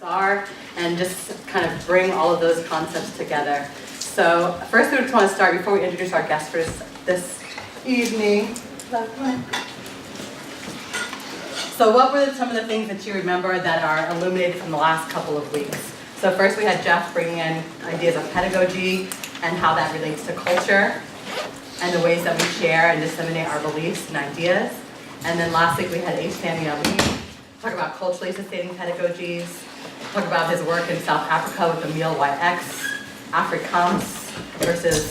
are, and just kind of bring all of those concepts together. So first we just want to start, before we introduce our guest for this evening. So what were some of the things that you remember that are illuminated from the last couple of weeks? So first we had Jeff bringing in ideas of pedagogy and how that relates to culture and the ways that we share and disseminate our beliefs and ideas. And then last week we had H. talk about culturally sustaining pedagogies, talk about his work in South Africa with the Meal YX, AFRICAAM versus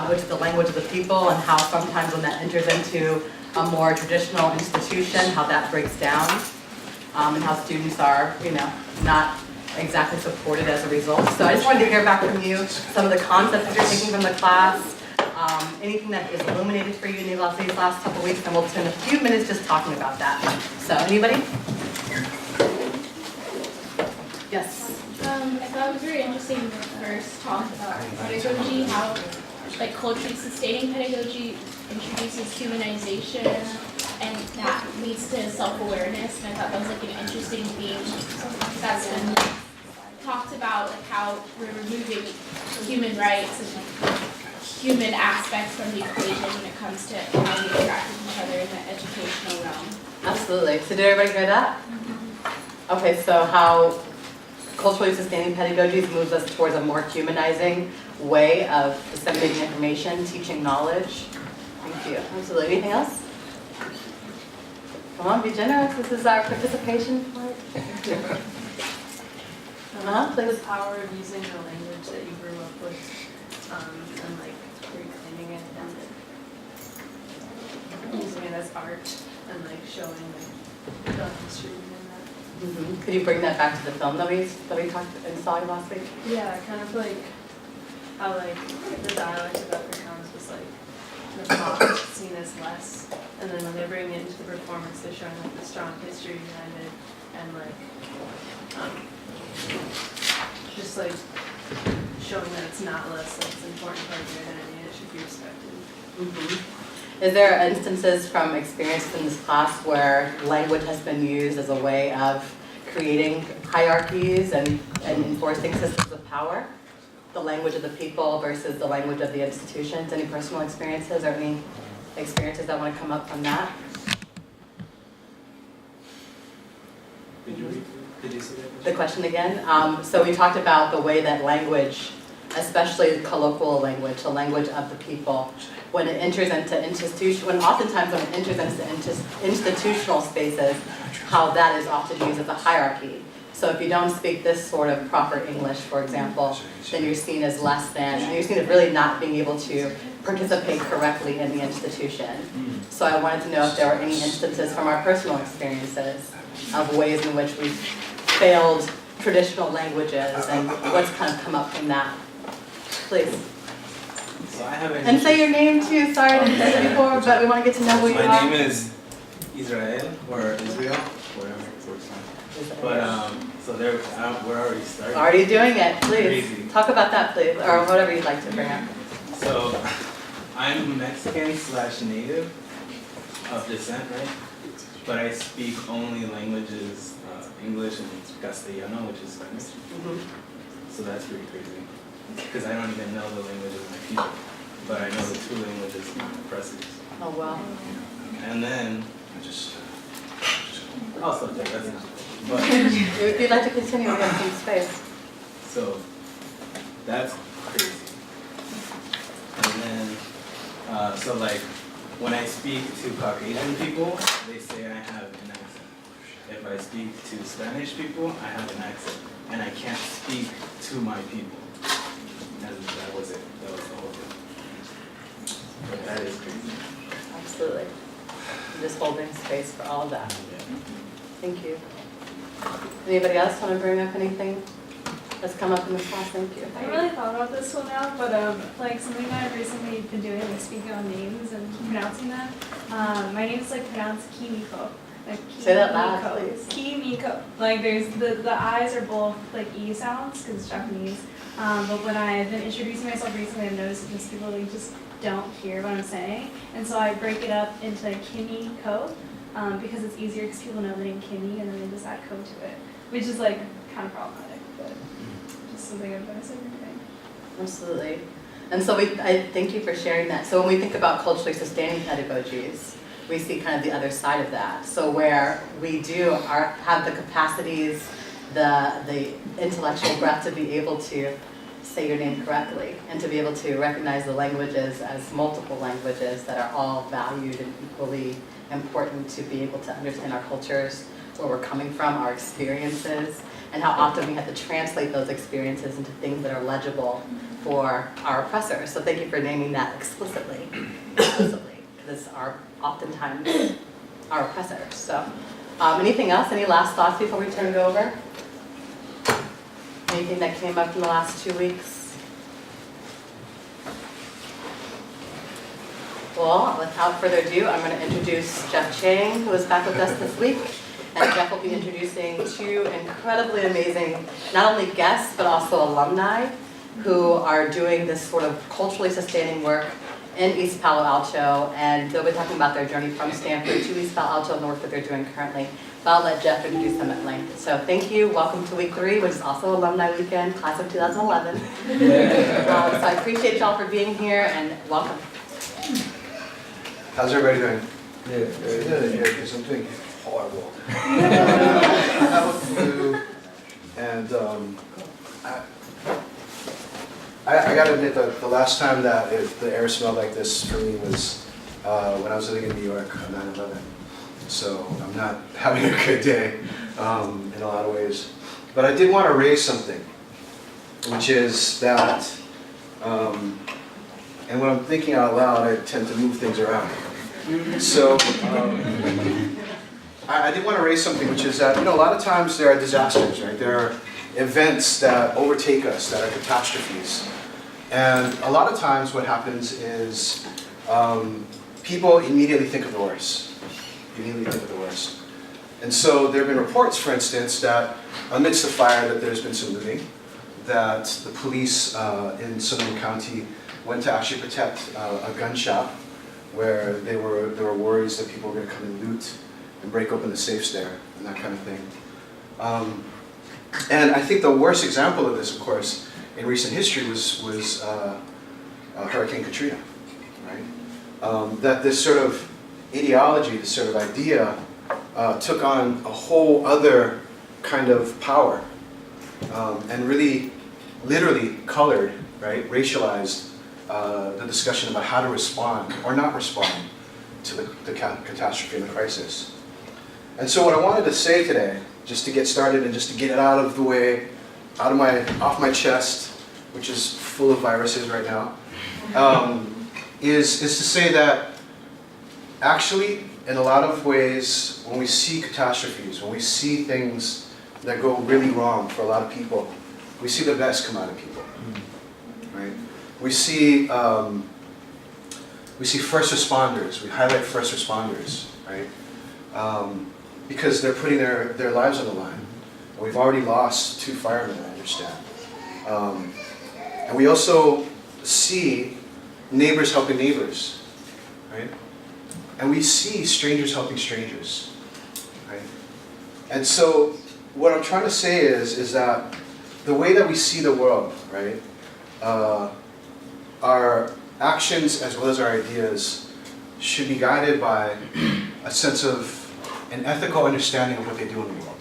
which is the language of the people, and how sometimes when that enters into a more traditional institution, how that breaks down, and how students are, not exactly supported as a result. So I just wanted to hear back from you some of the concepts that you're taking from the class, anything that is illuminated for you in these last couple of weeks, and we'll spend a few minutes just talking about that. So anybody? Yes. I thought it was very interesting when the first talk about pedagogy, how culturally sustaining pedagogy introduces humanization, and that leads to self-awareness. And I thought that was an interesting theme that's been talked about, how we're removing human rights and human aspects from the equation when it comes to how we interact with each other in the educational realm. Absolutely. So did everybody hear that? Okay, so how culturally sustaining pedagogies moves us towards a more humanizing way of disseminating information, teaching knowledge. Thank you. Absolutely. Anything else? Come on, be generous. This is our participation part. The power of using the language that you grew up with and reclaiming it and using it as art and showing the history behind that. Mm-hmm. Could you bring that back to the film that we talked and saw last week? Yeah, kind of how the dialect of Afrikaans was the thought seen as less, and then when they bring it into the performance, they're showing the strong history behind it and just showing that it's not less, that it's an important part of your identity and it should be respected. Mm-hmm. Is there instances from experience in this class where language has been used as a way of creating hierarchies and enforcing systems of power? The language of the people versus the language of the institutions? Any personal experiences or any experiences that want to come up from that? Did you say that? The question again? So we talked about the way that language, especially colloquial language, the language of the people, when it enters into oftentimes when it enters into institutional spaces, how that is often used as a hierarchy. So if you don't speak this sort of proper English, for example, then you're seen as less than, and you're seen as really not being able to participate correctly in the institution. So I wanted to know if there were any instances from our personal experiences of ways in which we've failed traditional languages and what's kind of come up from that. Please. So I have And say your name too. Sorry I didn't say it before, but we want to get to know who you are. My name is Israel, or Israel, whatever it works on. But so there, we're already starting. Already doing it. Please Crazy. talk about that, please, or whatever you'd like to bring up. So I'm Mexican/native of descent, right? But I speak only languages, English and Castellano, which is Spanish. So that's pretty crazy. Because I don't even know the language of my people, but I know the two languages of my oppressors. Oh, wow. And then, also, that's not. But, If you'd like to continue, we have some space. so, that's crazy. And then, when I speak to Caucasian people, they say I have an accent. If I speak to Spanish people, I have an accent. And I can't speak to my people. That was it. That was the whole thing. But that is crazy. Absolutely. Just holding space for all of that. Thank you. Anybody else want to bring up anything that's come up in this class? Thank you. I haven't really thought about this one now, but something that I've recently been doing is speaking on names and pronouncing them. My name is pronounced Kimiko. Say that loud, please. Kimiko. There's the I's are both E sounds because it's Japanese. But when I've been introducing myself recently, I've noticed that most people just don't hear what I'm saying, and so I break it up into Kimiko because it's easier because people know the name Kimmy and then they just add ko to it, which is kind kind of problematic, but just something I've noticed everything. Absolutely. And so I thank you for sharing that. So when we think about culturally sustaining pedagogies, we see kind of the other side of that. So where we have the capacities, the intellectual breadth to be able to say your name correctly and to be able to recognize the languages as multiple languages that are all valued and equally important to be able to understand our cultures, where we're coming from, our experiences, and how often we have to translate those experiences into things that are legible for our oppressors. So thank you for naming that explicitly, because oftentimes our oppressors. So anything else? Any last thoughts before we turn it over? Anything that came up in the last 2 weeks? Well, without further ado, I'm going to introduce Jeff Chang, who is back with us this week. And Jeff will be introducing two incredibly amazing, not only guests, but also alumni who are doing this sort of culturally sustaining work in East Palo Alto. And they'll be talking about their journey from Stanford to East Palo Alto and the work that they're doing currently. But I'll let Jeff introduce them at length. So thank you. Welcome to week 3, which is also alumni weekend, class of 2011. So I appreciate y'all for being here and welcome. How's everybody doing? Good, because I'm doing horrible. I have a flu, and I gotta admit that the last time that the air smelled like this for me was when I was living in New York on 9/11. So I'm not having a good day in a lot of ways. But I did want to raise something, which is that, and when I'm thinking out loud, I tend to move things around. So I did want to raise something, which is that, a lot of times there are disasters, right? There are events that overtake us, that are catastrophes. And a lot of times what happens is people immediately think of the worst. And so there have been reports, for instance, that amidst the fire that there's been some looting, that the police in Sonoma County went to actually protect a gun shop where there were worries that people were going to come and loot and break open the safes there and that kind of thing. And I think the worst example of this, of course, in recent history was Hurricane Katrina, right? That this sort of ideology, this sort of idea, took on a whole other kind of power and really, literally colored, right, racialized the discussion about how to respond or not respond to the catastrophe and the crisis. And so what I wanted to say today, just to get started and just to get it out of the way, off my chest, which is full of viruses right now, is to say that actually, in a lot of ways, when we see catastrophes, when we see things that go really wrong for a lot of people, we see the best come out of people, right? We see first responders. We highlight first responders, right? Because they're putting their lives on the line. And we've already lost 2 firemen, I understand. And we also see neighbors helping neighbors, right? And we see strangers helping strangers, right? And so what I'm trying to say is that the way that we see the world, right, our actions as well as our ideas should be guided by a sense of an ethical understanding of what they do in the world,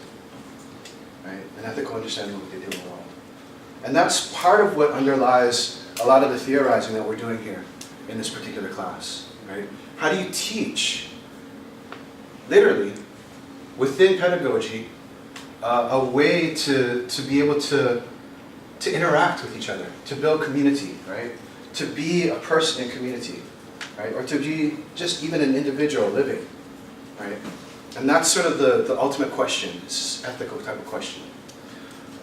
right? An ethical understanding of what they do in the world. And that's part of what underlies a lot of the theorizing that we're doing here in this particular class, right? How do you teach, literally, within pedagogy, a way to be able to interact with each other, to build community, right? To be a person in community, right? Or to be just even an individual living, right? And that's sort of the ultimate question, this ethical type of question.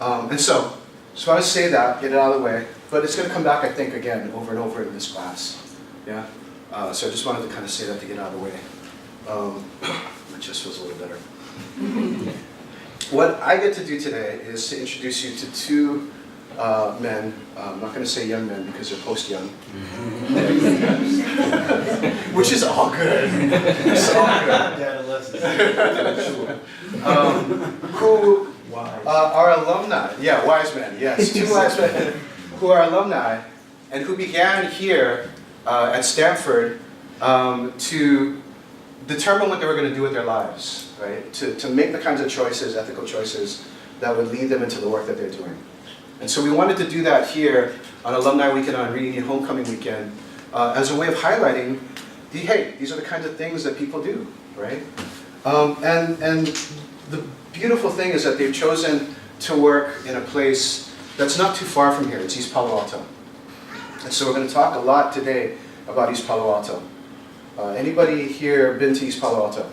And so, just want to say that, get it out of the way, but it's going to come back, I think, again, over and over in this class, yeah? So I just wanted to kind of say that to get out of the way. My chest feels a little better. What I get to do today is to introduce you to 2 men. I'm not going to say young men because they're post-young. Which is all good. It's all good. Who Are alumni, yeah, wise men, yes, two wise men who are alumni and who began here at Stanford to determine what they were going to do with their lives, right? To make the kinds of choices, ethical choices, that would lead them into the work that they're doing. And so we wanted to do that here on Alumni Weekend, on Reunion Homecoming Weekend, as a way of highlighting, hey, these are the kinds of things that people do, right? And the beautiful thing is that they've chosen to work in a place that's not too far from here. It's East Palo Alto. And so we're going to talk a lot today about East Palo Alto. Anybody here been to East Palo Alto?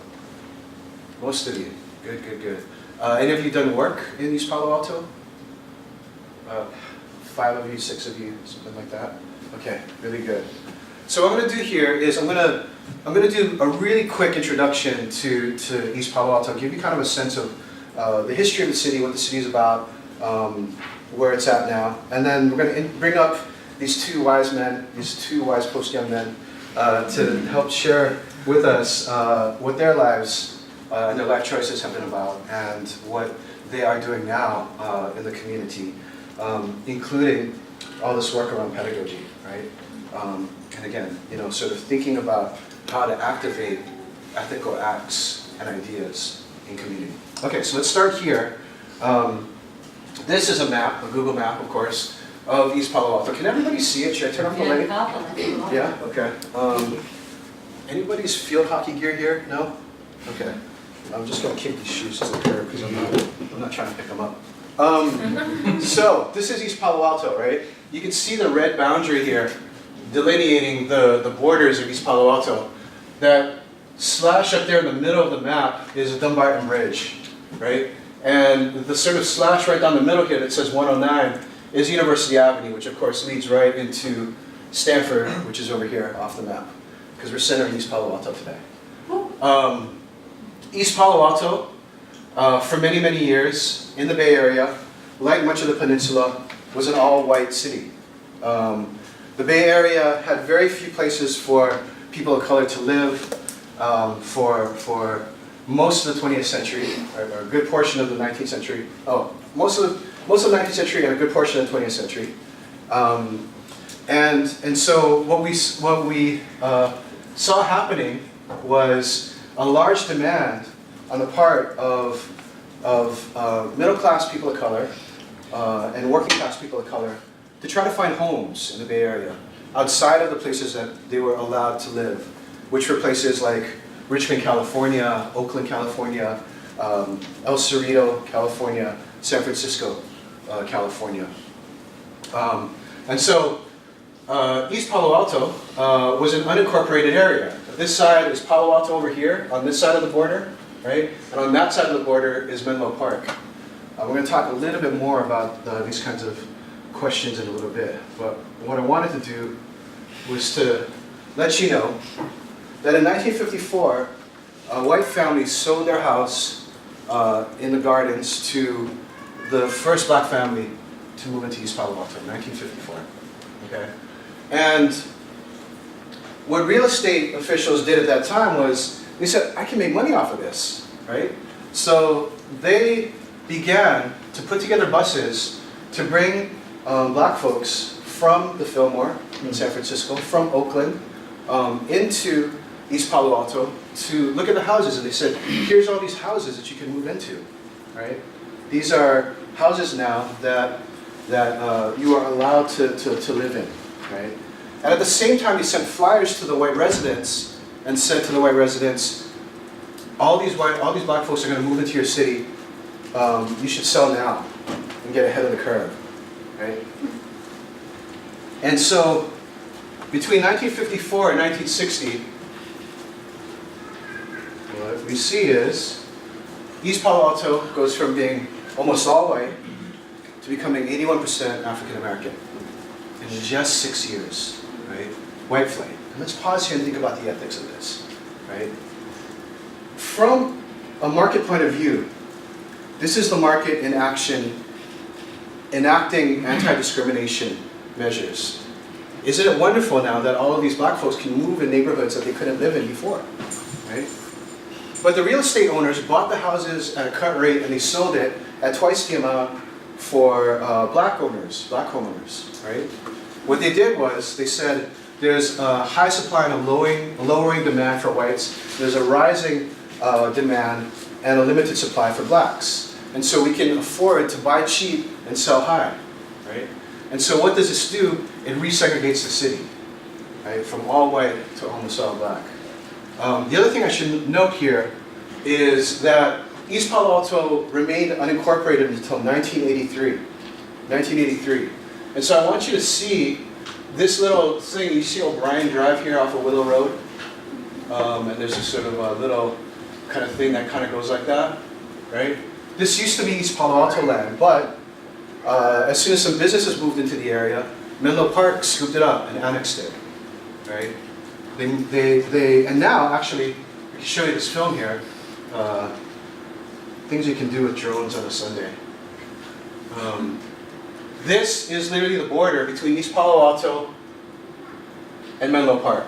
Most of you. Good, good, good. Any of you done work in East Palo Alto? 5 of you, 6 of you, something like that? Okay, really good. So what I'm going to do here is I'm going to do a really quick introduction to East Palo Alto, give you kind of a sense of the history of the city, what the city is about, where it's at now, and then we're going to bring up these two wise men, these two wise post-young men, to help share with us what their lives and their life choices have been about, and what they are doing now in the community, including all this work around pedagogy, right? And again, you know, sort of thinking about how to activate ethical acts and ideas in community. Okay, so let's start here. This is a map, a Google map, of course, of East Palo Alto. Can everybody see it? Should I turn off the light? Yeah, okay. Anybody's field hockey gear here? No? Okay. I'm just going to kick these shoes to the curb because I'm not trying to pick them up. So, this is East Palo Alto, right? You can see the red boundary here delineating the borders of East Palo Alto. That slash up there in the middle of the map is Dumbarton Bridge, right? And the sort of slash right down the middle here that says 109 is University Avenue, which of course leads right into Stanford, which is over here off the map, because we're centering East Palo Alto today. East Palo Alto, for many, many years in the Bay Area, like much of the peninsula, was an all-white city. The Bay Area had very few places for people of color to live for most of the 20th century, or a good portion of the 19th century. Most of the 19th century and a good portion of the 20th century. And so what we saw happening was a large demand on the part of middle-class people of color and working-class people of color to try to find homes in the Bay Area outside of the places that they were allowed to live, which were places like Richmond, California, Oakland, California, El Cerrito, California, San Francisco, California. And so East Palo Alto was an unincorporated area. This side is Palo Alto over here, on this side of the border, right? And on that side of the border is Menlo Park. We're going to talk a little bit more about these kinds of questions in a little bit. But what I wanted to do was to let you know that in 1954, white families sold their house in the Gardens to the first black family to move into East Palo Alto in 1954. Okay? And what real estate officials did at that time was, they said, I can make money off of this, right? So they began to put together buses to bring black folks from the Fillmore in San Francisco, from Oakland, into East Palo Alto to look at the houses. And they said, here's all these houses that you can move into, right? These are houses now that you are allowed to live in, right? And at the same time, they sent flyers to the white residents and said to the white residents, all these black folks are going to move into your city. You should sell now and get ahead of the curve, right? And so, between 1954 and 1960, what we see is East Palo Alto goes from being almost all white to becoming 81% African American in just 6 years, right? White flight. And let's pause here and think about the ethics of this, right? From a market point of view, this is the market in action, enacting anti-discrimination measures. Isn't it wonderful now that all of these black folks can move in neighborhoods that they couldn't live in before, right? But the real estate owners bought the houses at a cut rate and they sold it at twice the amount for black homeowners, right? What they did was, they said, there's a high supply and a lowering demand for whites, there's a rising demand and a limited supply for blacks. And so we can afford to buy cheap and sell high, right? And so what does this do? It resegregates the city, right? From all white to almost all black. The other thing I should note here is that East Palo Alto remained unincorporated until 1983. And so I want you to see this little thing. You see O'Brien Drive here off of Willow Road? And there's a sort of a little kind of thing that kind of goes like that, right? This used to be East Palo Alto land, but as soon as some businesses moved into the area, Menlo Park scooped it up and annexed it, right? And now, actually, I can show you this film here. Things you can do with drones on a Sunday. This is literally the border between East Palo Alto and Menlo Park.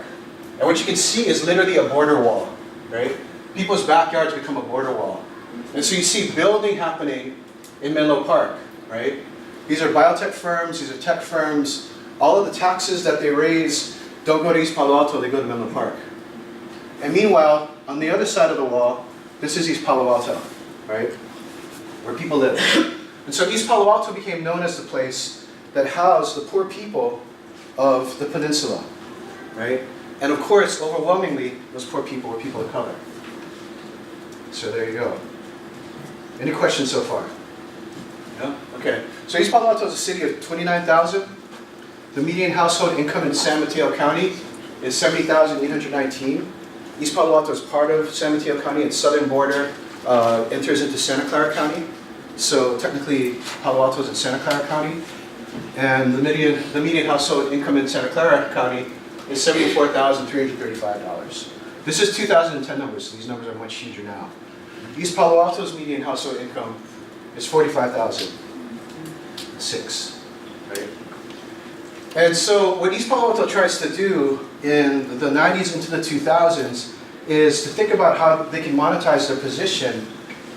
And what you can see is literally a border wall, right? People's backyards become a border wall. And so you see building happening in Menlo Park, right? These are biotech firms, these are tech firms. All of the taxes that they raise don't go to East Palo Alto, they go to Menlo Park. And meanwhile, on the other side of the wall, this is East Palo Alto, right? Where people live. And so East Palo Alto became known as the place that housed the poor people of the peninsula, right? And of course, overwhelmingly, those poor people were people of color. So there you go. Any questions so far? No? Okay. So East Palo Alto is a city of 29,000. The median household income in San Mateo County is 70,819. East Palo Alto is part of San Mateo County. Its southern border enters into Santa Clara County. So technically, Palo Alto is in Santa Clara County. And the median household income in Santa Clara County is $74,335. This is 2010 numbers, so these numbers are much huger now. East Palo Alto's median household income is $45,006, right? And so what East Palo Alto tries to do in the 90s into the 2000s is to think about how they can monetize their position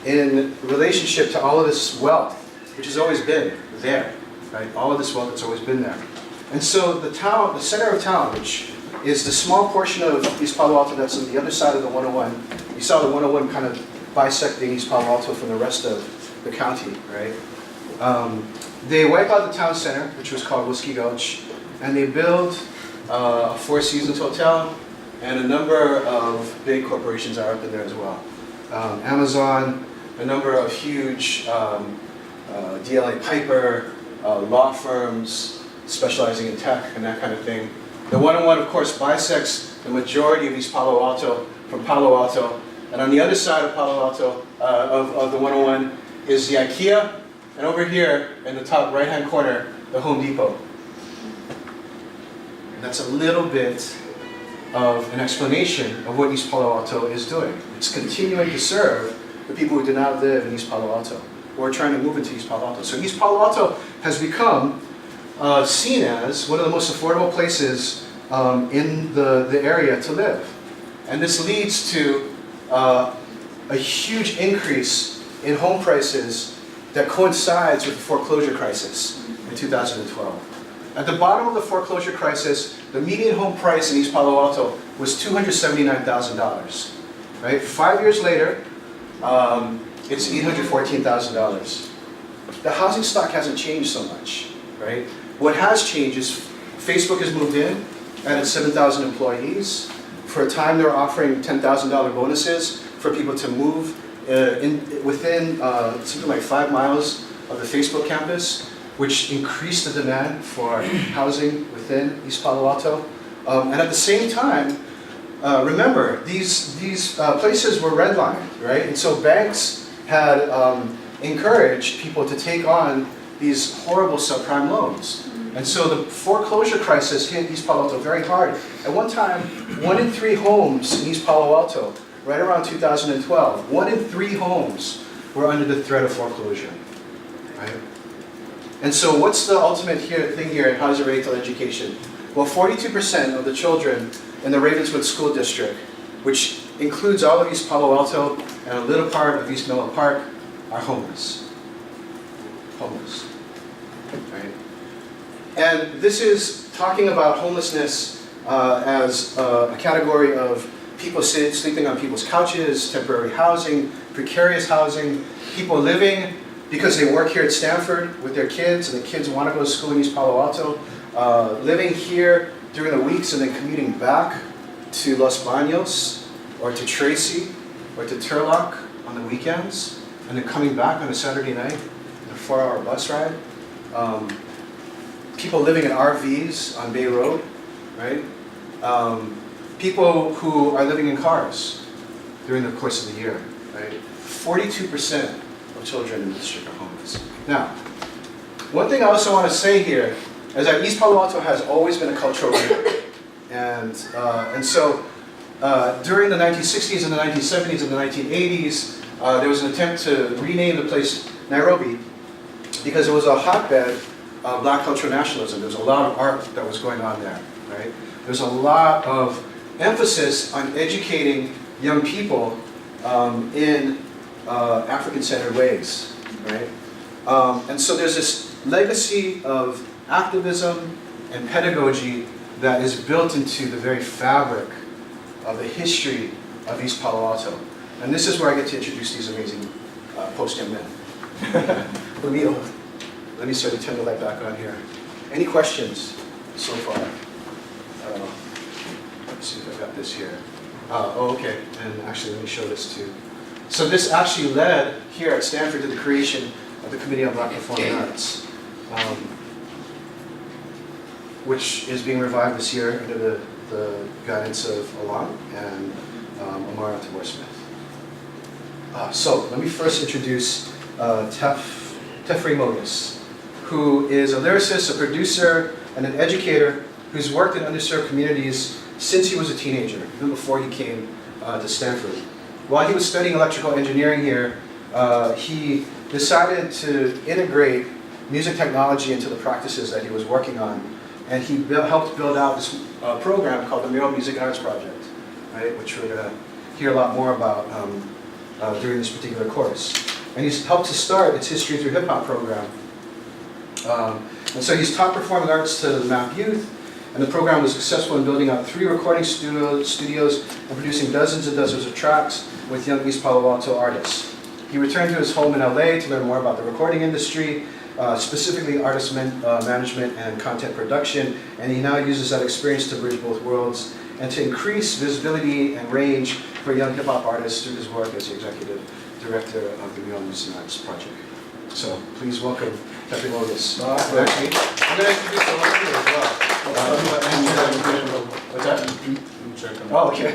in relationship to all of this wealth, which has always been there, right? All of this wealth that's always been there. And so the town, the center of town, which is the small portion of East Palo Alto that's on the other side of the 101. You saw the 101 kind of bisecting East Palo Alto from the rest of the county, right? They wipe out the town center, which was called Whiskey Gulch, and they build a Four Seasons hotel, and a number of big corporations are up in there as well. Amazon, a number of huge DLA Piper, law firms specializing in tech and that kind of thing. The 101, of course, bisects the majority of East Palo Alto from Palo Alto. And on the other side of Palo Alto, of the 101, is the IKEA. And over here, in the top right-hand corner, the Home Depot. And that's a little bit of an explanation of what East Palo Alto is doing. It's continuing to serve the people who do not live in East Palo Alto, or are trying to move into East Palo Alto. So East Palo Alto has become seen as one of the most affordable places in the area to live. And this leads to a huge increase in home prices that coincides with the foreclosure crisis in 2012. At the bottom of the foreclosure crisis, the median home price in East Palo Alto was $279,000. Right? 5 years later, it's $814,000. The housing stock hasn't changed so much, right? What has changed is Facebook has moved in, added 7,000 employees. For a time, they were offering $10,000 bonuses for people to move within something like 5 miles of the Facebook campus, which increased the demand for housing within East Palo Alto. And at the same time, remember, these places were redlined, right? And so banks had encouraged people to take on these horrible subprime loans. And so the foreclosure crisis hit East Palo Alto very hard. At one time, 1 in 3 homes in East Palo Alto, right around 2012, 1 in 3 homes were under the threat of foreclosure, right? And so what's the ultimate thing here, and how does it relate to education? Well, 42% of the children in the Ravenswood School District, which includes all of East Palo Alto and a little part of East Menlo Park, are homeless. homeless, right? And this is talking about homelessness as a category of people sleeping on people's couches, temporary housing, precarious housing, people living because they work here at Stanford with their kids and the kids want to go to school in East Palo Alto, living here during the weeks and then commuting back to Los Baños or to Tracy or to Turlock on the weekends and then coming back on a Saturday night in a 4-hour bus ride. People living in RVs on Bay Road, right? People who are living in cars during the course of the year, right? 42% of children in the district are homeless. Now, one thing I also want to say here is that East Palo Alto has always been a cultural leader. And so during the 1960s and the 1970s and the 1980s, there was an attempt to rename the place Nairobi because it was a hotbed of black cultural nationalism. There was a lot of art that was going on there, right? There's a lot of emphasis on educating young people in African-centered ways, right? And so there's this legacy of activism and pedagogy that is built into the very fabric of the history of East Palo Alto. And this is where I get to introduce these amazing post-young men. Let me sort of turn the light back on here. Any questions so far? Let's see if I've got this here. Oh, okay. And actually, let me show this too. So this actually led here at Stanford to the creation of the Committee on Black Performing Arts, which is being revived this year under the guidance of Alon and Amara Tabor-Smith. So let me first introduce Tefri Mogus, who is a lyricist, a producer, and an educator who's worked in underserved communities since he was a teenager, even before he came to Stanford. While he was studying electrical engineering here, he decided to integrate music technology into the practices that he was working on, and he helped build out this program called the Mural Music and Arts Project, right, which we're going to hear a lot more about during this particular course. And he's helped to start its History Through Hip Hop program. And so he's taught performing arts to the MMAP youth, and the program was successful in building out 3 recording studios and producing dozens and dozens of tracks with young East Palo Alto artists. He returned to his home in LA to learn more about the recording industry, specifically artist management and content production, and he now uses that experience to bridge both worlds and to increase visibility and range for young hip-hop artists through his work as the executive director of the Mural Music and Arts Project. So please welcome Tefri Mogus. Actually, I'm going to introduce the whole team as well. What's that? Oh, okay.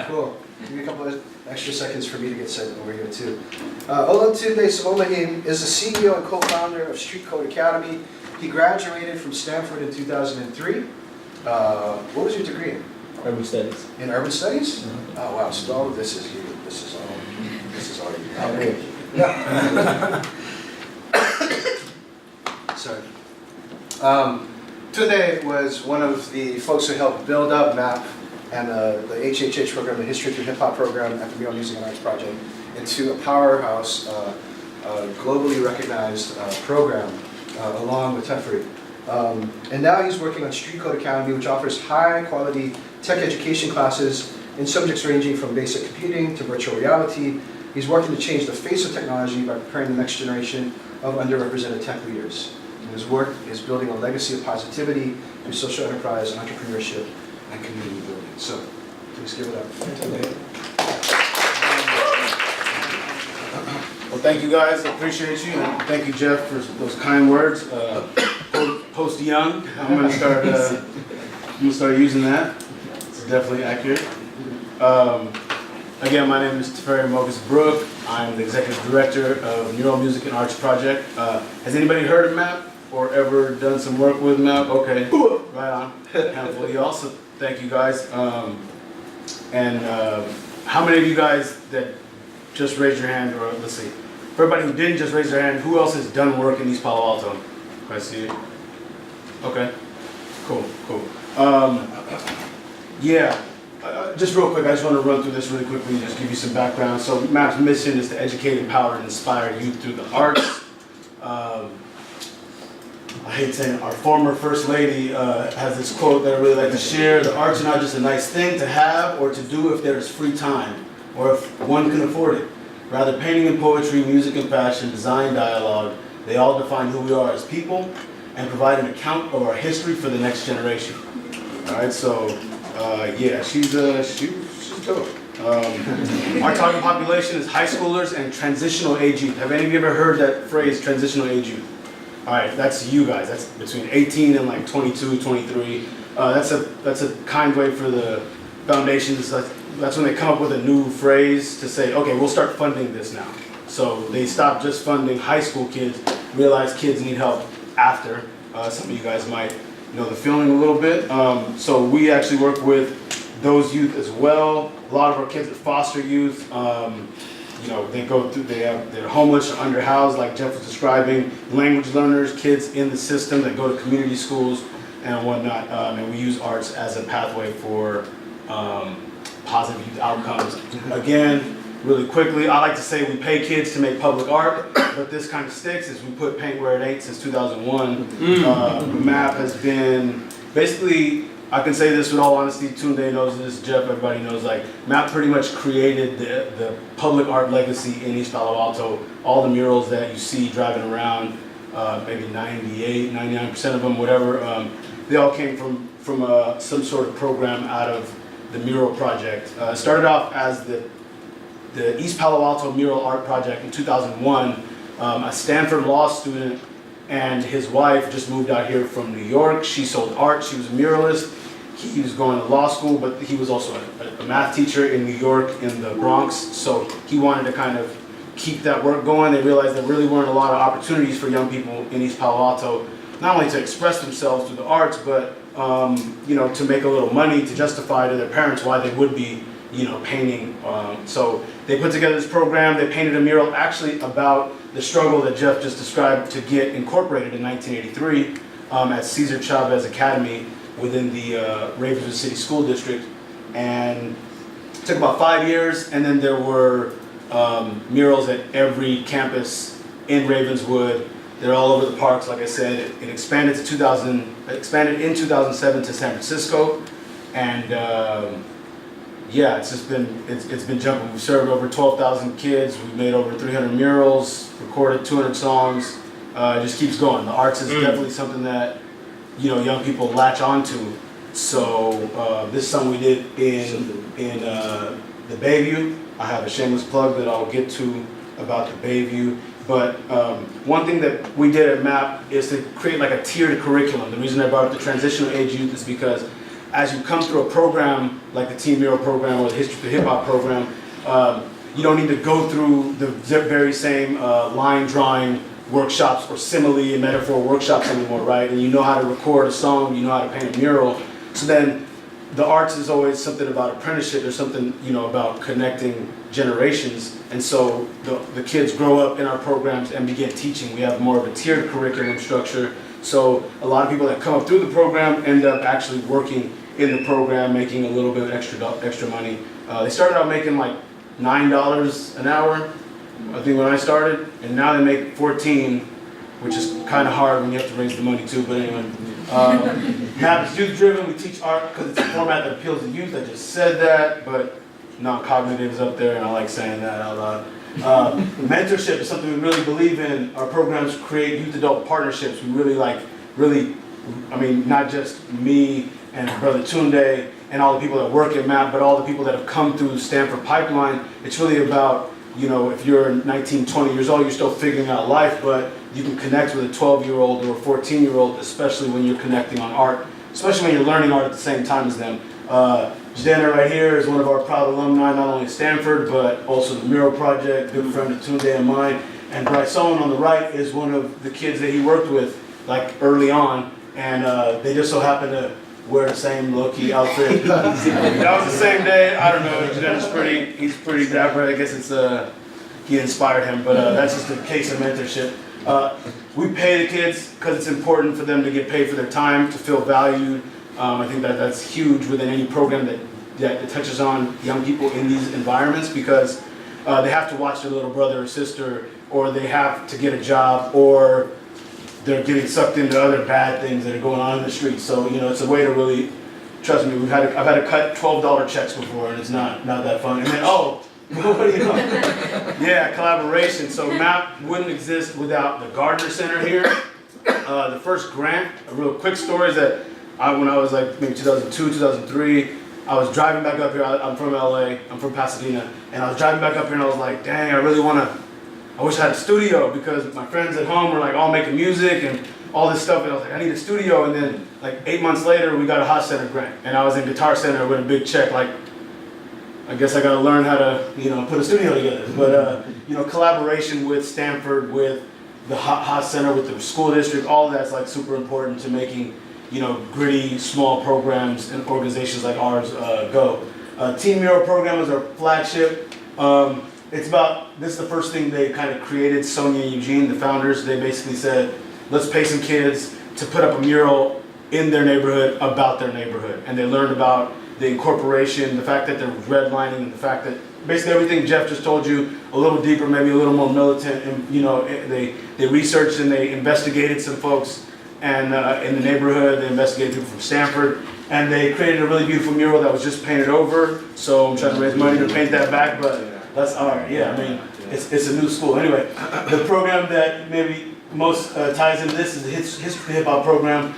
Cool. Give me a couple of extra seconds for me to get set over here too. Olatunde Somolahim is the CEO and co-founder of Street Code Academy. He graduated from Stanford in 2003. What was your degree in? Urban Studies. In Urban Studies? Mm-hmm. Oh wow, so all of this is you. This is all you. Sorry. Tunde was one of the folks who helped build up MAP and the HHH program, the History Through Hip Hop program at the Mural Music and Arts Project, into a powerhouse, globally recognized program along with Tefri. And now he's working on Street Code Academy, which offers high-quality tech education classes in subjects ranging from basic computing to virtual reality. He's working to change the face of technology by preparing the next generation of underrepresented tech leaders. And his work is building a legacy of positivity through social enterprise, entrepreneurship, and community building. So, please give it up. Well, thank you guys. I appreciate you, and thank you, Jeff, for those kind words. Post young, I'm gonna start using that. It's definitely accurate. Again, my name is Tefri Mogus Brook. I'm the executive director of Mural Music and Arts Project. Has anybody heard of MAP or ever done some work with MAP? Okay, right on. Handful of y'all. So thank you guys. And how many of you guys that just raised your hand, or let's see, for everybody who didn't just raise their hand, who else has done work in East Palo Alto? Can I see it? Okay, cool. Yeah, just real quick, I just want to run through this really quickly and just give you some background. So MAP's mission is to educate, empower, and inspire youth through the arts. I hate saying it, our former First Lady has this quote that I really like to share. The arts are not just a nice thing to have or to do if there's free time or if one can afford it. Rather, painting and poetry, music and fashion, design, dialogue, they all define who we are as people and provide an account of our history for the next generation. All right, so yeah, she's dope. Our target population is high schoolers and transitional age youth. Have any of you ever heard that phrase, transitional age youth? All right, that's you guys. That's between 18 and like 22, 23. That's a kind way for the foundations. That's when they come up with a new phrase to say, okay, we'll start funding this now. So they stop just funding high school kids, realize kids need help after. Some of you guys might know the feeling a little bit. So we actually work with those youth as well. A lot of our kids are foster youth. You know, they're homeless or underhoused, like Jeff was describing. Language learners, kids in the system that go to community schools and whatnot. And we use arts as a pathway for positive youth outcomes. Again, really quickly, I like to say we pay kids to make public art, but this kind of sticks is we put paint where it ain't since 2001. MMAP has been, basically, I can say this with all honesty, Tunde knows this, Jeff, everybody knows, like, MMAP pretty much created the public art legacy in East Palo Alto. All the murals that you see driving around, maybe 98, 99% of them, whatever, they all came from some sort of program out of the Mural Project. Started off as the East Palo Alto Mural Art Project in 2001. A Stanford law student and his wife just moved out here from New York. She sold art, she was a muralist. He was going to law school, but he was also a math teacher in New York, in the Bronx. So he wanted to kind of keep that work going. They realized there really weren't a lot of opportunities for young people in East Palo Alto, not only to express themselves through the arts, but you know, to make a little money to justify to their parents why they would be, you know, painting. So they put together this program. They painted a mural actually about the struggle that Jeff just described to get incorporated in 1983 at Cesar Chavez Academy within the Ravenswood City School District. And it took about 5 years, and then there were murals at every campus in Ravenswood. They're all over the parks, like I said. It expanded in 2007 to San Francisco, and yeah, it's been jumping. We've served over 12,000 kids. We've made over 300 murals, recorded 200 songs. It just keeps going. The arts is definitely something that, you know, young people latch onto. So this song we did in the Bayview. I have a shameless plug that I'll get to about the Bayview. But one thing that we did at MAP is to create like a tiered curriculum. The reason I brought up the transitional age youth is because as you come through a program like the Teen Mural program or the History to Hip Hop program, you don't need to go through the very same line drawing workshops or simile and metaphor workshops anymore, right? And you know how to record a song, you know how to paint a mural. So then the arts is always something about apprenticeship. There's something, you know, about connecting generations. And so the kids grow up in our programs and begin teaching. We have more of a tiered curriculum structure. So a lot of people that come up through the program end up actually working in the program, making a little bit of extra money. They started out making like $9 an hour, I think, when I started, and now they make 14, which is kind of hard when you have to raise the money too, but anyway. MAP is youth driven. We teach art because it's a format that appeals to youth. I just said that, but non-cognitive is up there, and I like saying that out loud. Mentorship is something we really believe in. Our programs create youth-adult partnerships. We really, I mean, not just me and Brother Tunde and all the people that work at MAP, but all the people that have come through the Stanford pipeline. It's really about, you know, if you're 19, 20 years old, you're still figuring out life, but you can connect with a 12-year-old or a 14-year-old, especially when you're connecting on art, especially when you're learning art at the same time as them. Jadena right here is one of our proud alumni, not only at Stanford, but also the Mural Project, good friend of Tunde and mine. And Bryce Owen on the right is one of the kids that he worked with, like, early on, and they just so happened to wear the same low-key outfit. That was the same day. I don't know, Jadena's he's pretty dapper. I guess it's, he inspired him, but that's just a case of mentorship. We pay the kids because it's important for them to get paid for their time, to feel valued. I think that's huge within any program that touches on young people in these environments, because they have to watch their little brother or sister or they have to get a job, or they're getting sucked into other bad things that are going on in the street. So, you know, it's a way to really, trust me, I've had to cut $12 checks before, and it's not that fun. And then, oh, what do you know? Yeah, collaboration. So MAP wouldn't exist without the Gardner Center here. The first grant, a real quick story is that when I was like maybe 2002, 2003, I was driving back up here. I'm from LA, I'm from Pasadena, and I was driving back up here and I was like, dang, I wish I had a studio, because my friends at home were like all making music and all this stuff, and I was like, I need a studio. And then like 8 months later, we got a Hot Center grant, and I was in Guitar Center with a big check. Like, I guess I gotta learn how to, you know, put a studio together. But you know, collaboration with Stanford, with the Hot Center, with the school district, all of that's like super important to making, you know, gritty, small programs and organizations like ours go. Teen Mural program is our flagship. This is the first thing they kind of created. Sonia and Eugene, the founders, they basically said, let's pay some kids to put up a mural in their neighborhood about their neighborhood. And they learned about the incorporation, the fact that they're redlining, and the fact that basically everything Jeff just told you, a little deeper, maybe a little more militant. And, you know, they researched and they investigated some folks, and in the neighborhood, they investigated people from Stanford, and they created a really beautiful mural that was just painted over. So I'm trying to raise money to paint that back, but that's art. Yeah, I mean, it's a new school. Anyway, the program that maybe most ties into this is the history hip hop program.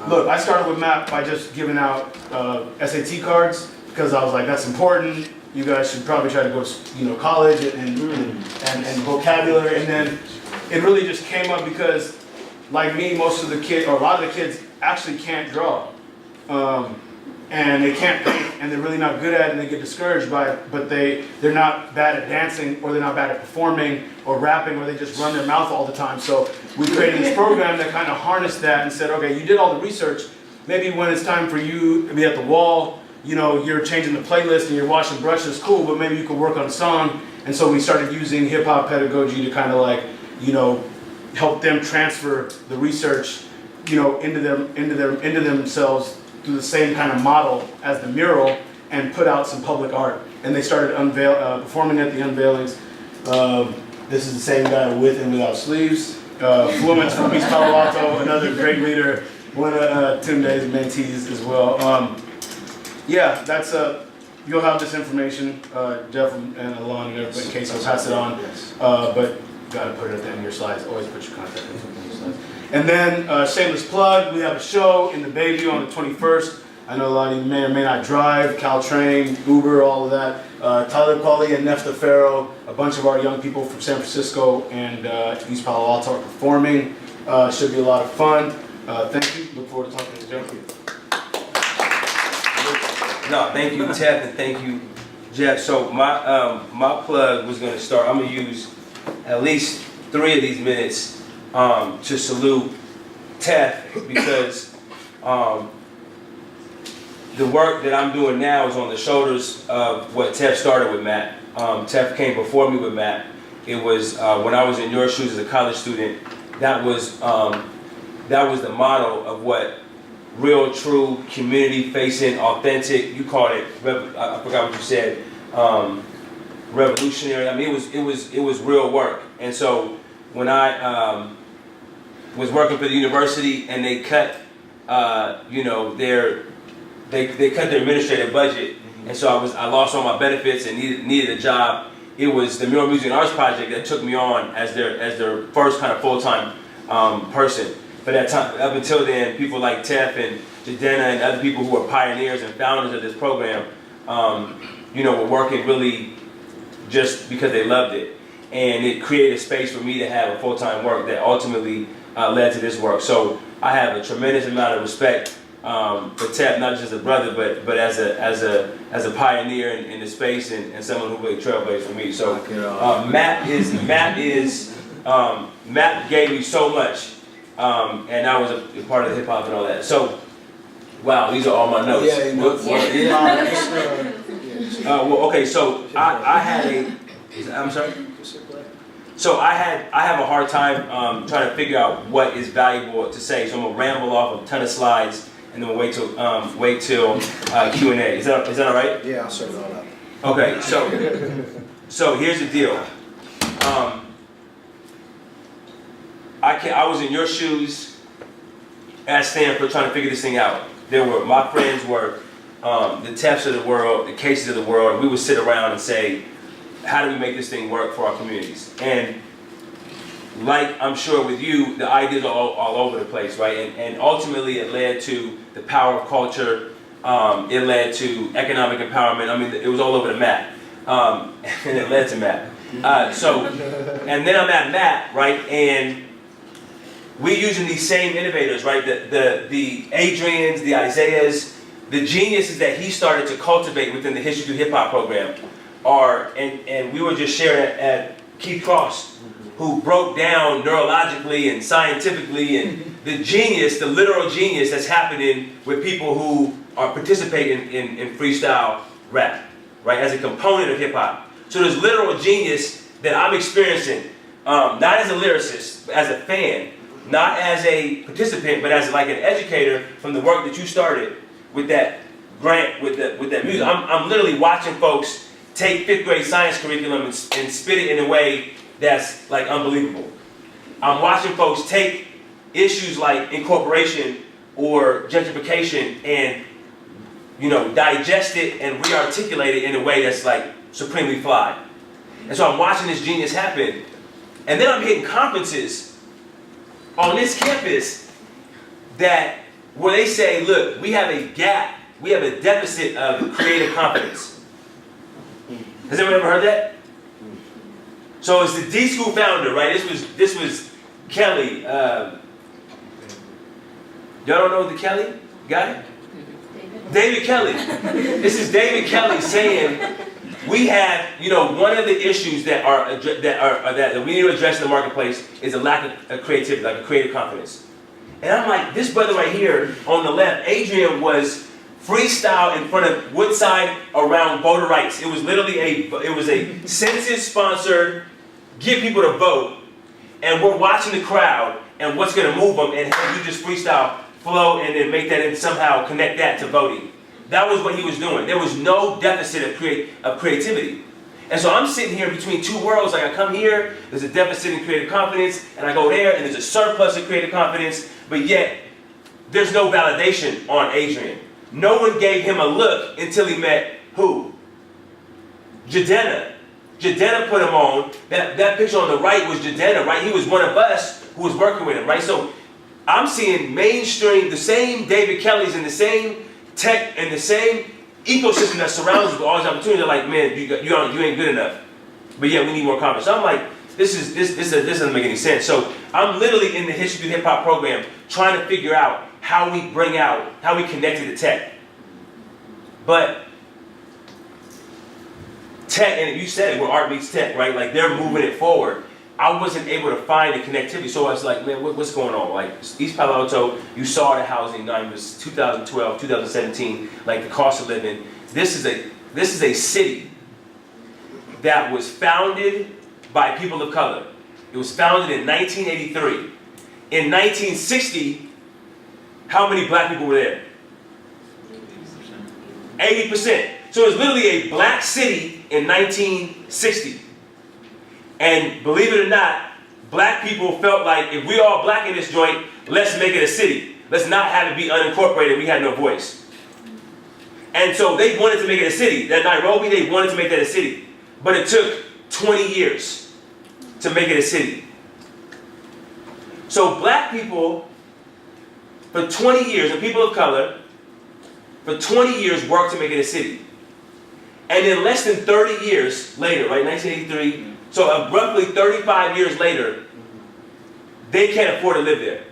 Look, I started with MAP by just giving out SAT cards, because I was like, that's important. You guys should probably try to go to, you know, college and vocabulary. And then it really just came up because, like me, most of the kids, or a lot of the kids, actually can't draw. And they can't paint, and they're really not good at it, and they get discouraged by it, but they're not bad at dancing, or they're not bad at performing or rapping, or they just run their mouth all the time. So we created this program that kind of harnessed that and said, okay, you did all the research, maybe when it's time for you to be at the wall, you know, you're changing the playlist and you're washing brushes, cool, but maybe you could work on a song. And so we started using hip hop pedagogy to kind of like, you know, help them transfer the research, you know, into themselves through the same kind of model as the mural, and put out some public art. And they started performing at the unveilings. This is the same guy with and without sleeves. Fluence from East Palo Alto, another great leader, one of Tunde's mentees as well. Yeah, that's you'll have this information, Jeff and Alon, in case I'll pass it on. But gotta put it at the end of your slides. Always put your contact info on your slides. And then, shameless plug, we have a show in the Bayview on the 21st. I know a lot of you may or may not drive, Caltrain, Uber, all of that. Tyler Pauly and Nefta Pharaoh, a bunch of our young people from San Francisco and East Palo Alto are performing. Should be a lot of fun. Thank you. Look forward to talking to Jeff. No, thank you, Tef, and thank you, Jeff. So my plug was going to start. I'm going to use at least 3 of these minutes to salute Tef, because the work that I'm doing now is on the shoulders of what Tef started with MAP. Tef came before me with MAP. It was when I was in your shoes as a college student. That was the model of what real, true, community-facing, authentic. You called it. I forgot what you said. Revolutionary. I mean, it was real work. And so when I was working for the university and they cut, you know, they cut their administrative budget, and so I lost all my benefits and needed a job. It was the Mural Music and Arts Project that took me on as their first kind of full-time person. But at time, up until then, people like Tef and Jadena and other people who were pioneers and founders of this program, you know, were working really just because they loved it. And it created a space for me to have a full-time work that ultimately led to this work. So I have a tremendous amount of respect for Tef, not just as a brother, but as a pioneer in the space and someone who really trailblazed for me. So MAP gave me so much, and I was a part of the hip hop and all that. So, wow, these are all my notes. Well, okay, so I had a. I'm sorry. So I have a hard time trying to figure out what is valuable to say. So I'm gonna ramble off a ton of slides, and then we'll wait till Q&A. Is that all right? Yeah, I'll serve it all up. Okay. So here's the deal. I was in your shoes at Stanford trying to figure this thing out. My friends were the Tefs of the world, the Cases of the world, and we would sit around and say, how do we make this thing work for our communities? And like I'm sure with you, the ideas are all over the place, right? And ultimately it led to the power of culture. It led to economic empowerment. I mean, it was all over the map. And it led to MAP. And then I'm at MAP, right? And we're using these same innovators, right? The Adrians, the Isaiahs, the geniuses that he started to cultivate within the History Through Hip Hop program and we were just sharing at Keith Cross, who broke down neurologically and scientifically and the genius, the literal genius that's happening with people who are participating in freestyle rap, right, as a component of hip hop. So there's literal genius that I'm experiencing, not as a lyricist, but as a fan, not as a participant, but as like an educator from the work that you started with that grant, with that music. I'm literally watching folks take 5th grade science curriculum and spit it in a way that's like unbelievable. I'm watching folks take issues like incorporation or gentrification and digest it and re-articulate it in a way that's like supremely fly. And so I'm watching this genius happen. And then I'm hitting conferences on this campus where they say, look, we have a gap, we have a deficit of creative confidence. Has anyone ever heard that? So it's the D School founder, right? This was Kelly. Y'all don't know the Kelly guy? David Kelly. This is David Kelly saying we have, one of the issues that we need to address in the marketplace is a lack of creativity, like a creative confidence. And I'm like, this brother right here on the left, Adrian, was freestyle in front of Woodside around voter rights. It was literally a census-sponsored, get people to vote, and we're watching the crowd and what's going to move them, and have you just freestyle, flow, and then make that and somehow connect that to voting. That was what he was doing. There was no deficit of creativity. And so I'm sitting here between two worlds. Like I come here, there's a deficit in creative confidence, and I go there, and there's a surplus of creative confidence, but yet there's no validation on Adrian. No one gave him a look until he met who? Jadena. Jadena put him on. That picture on the right was Jadena, right? He was one of us who was working with him, right? So I'm seeing mainstream, the same David Kellys in the same tech and the same ecosystem that surrounds us with all these opportunities. They're like, man, you ain't good enough. But yeah, we need more confidence. So I'm like, this doesn't make any sense. So I'm literally in the History Through Hip Hop program trying to figure out how we connect to the tech. But tech, and you said it, where art meets tech, right? Like they're moving it forward. I wasn't able to find the connectivity, so I was like, man, what's going on? Like East Palo Alto, you saw the housing, it was 2012, 2017, like the cost of living. This is a city that was founded by people of color. It was founded in 1983. In 1960, how many black people were there? 80%. So it was literally a black city in 1960. And believe it or not, black people felt like if we all black in this joint, let's make it a city. Let's not have it be unincorporated. We had no voice. And so they wanted to make it a city. That Nairobi, they wanted to make that a city. But it took 20 years to make it a city. So black people, for 20 years, and people of color, for 20 years worked to make it a city. And then less than 30 years later, right, 1983, so roughly 35 years later, they can't afford to live there.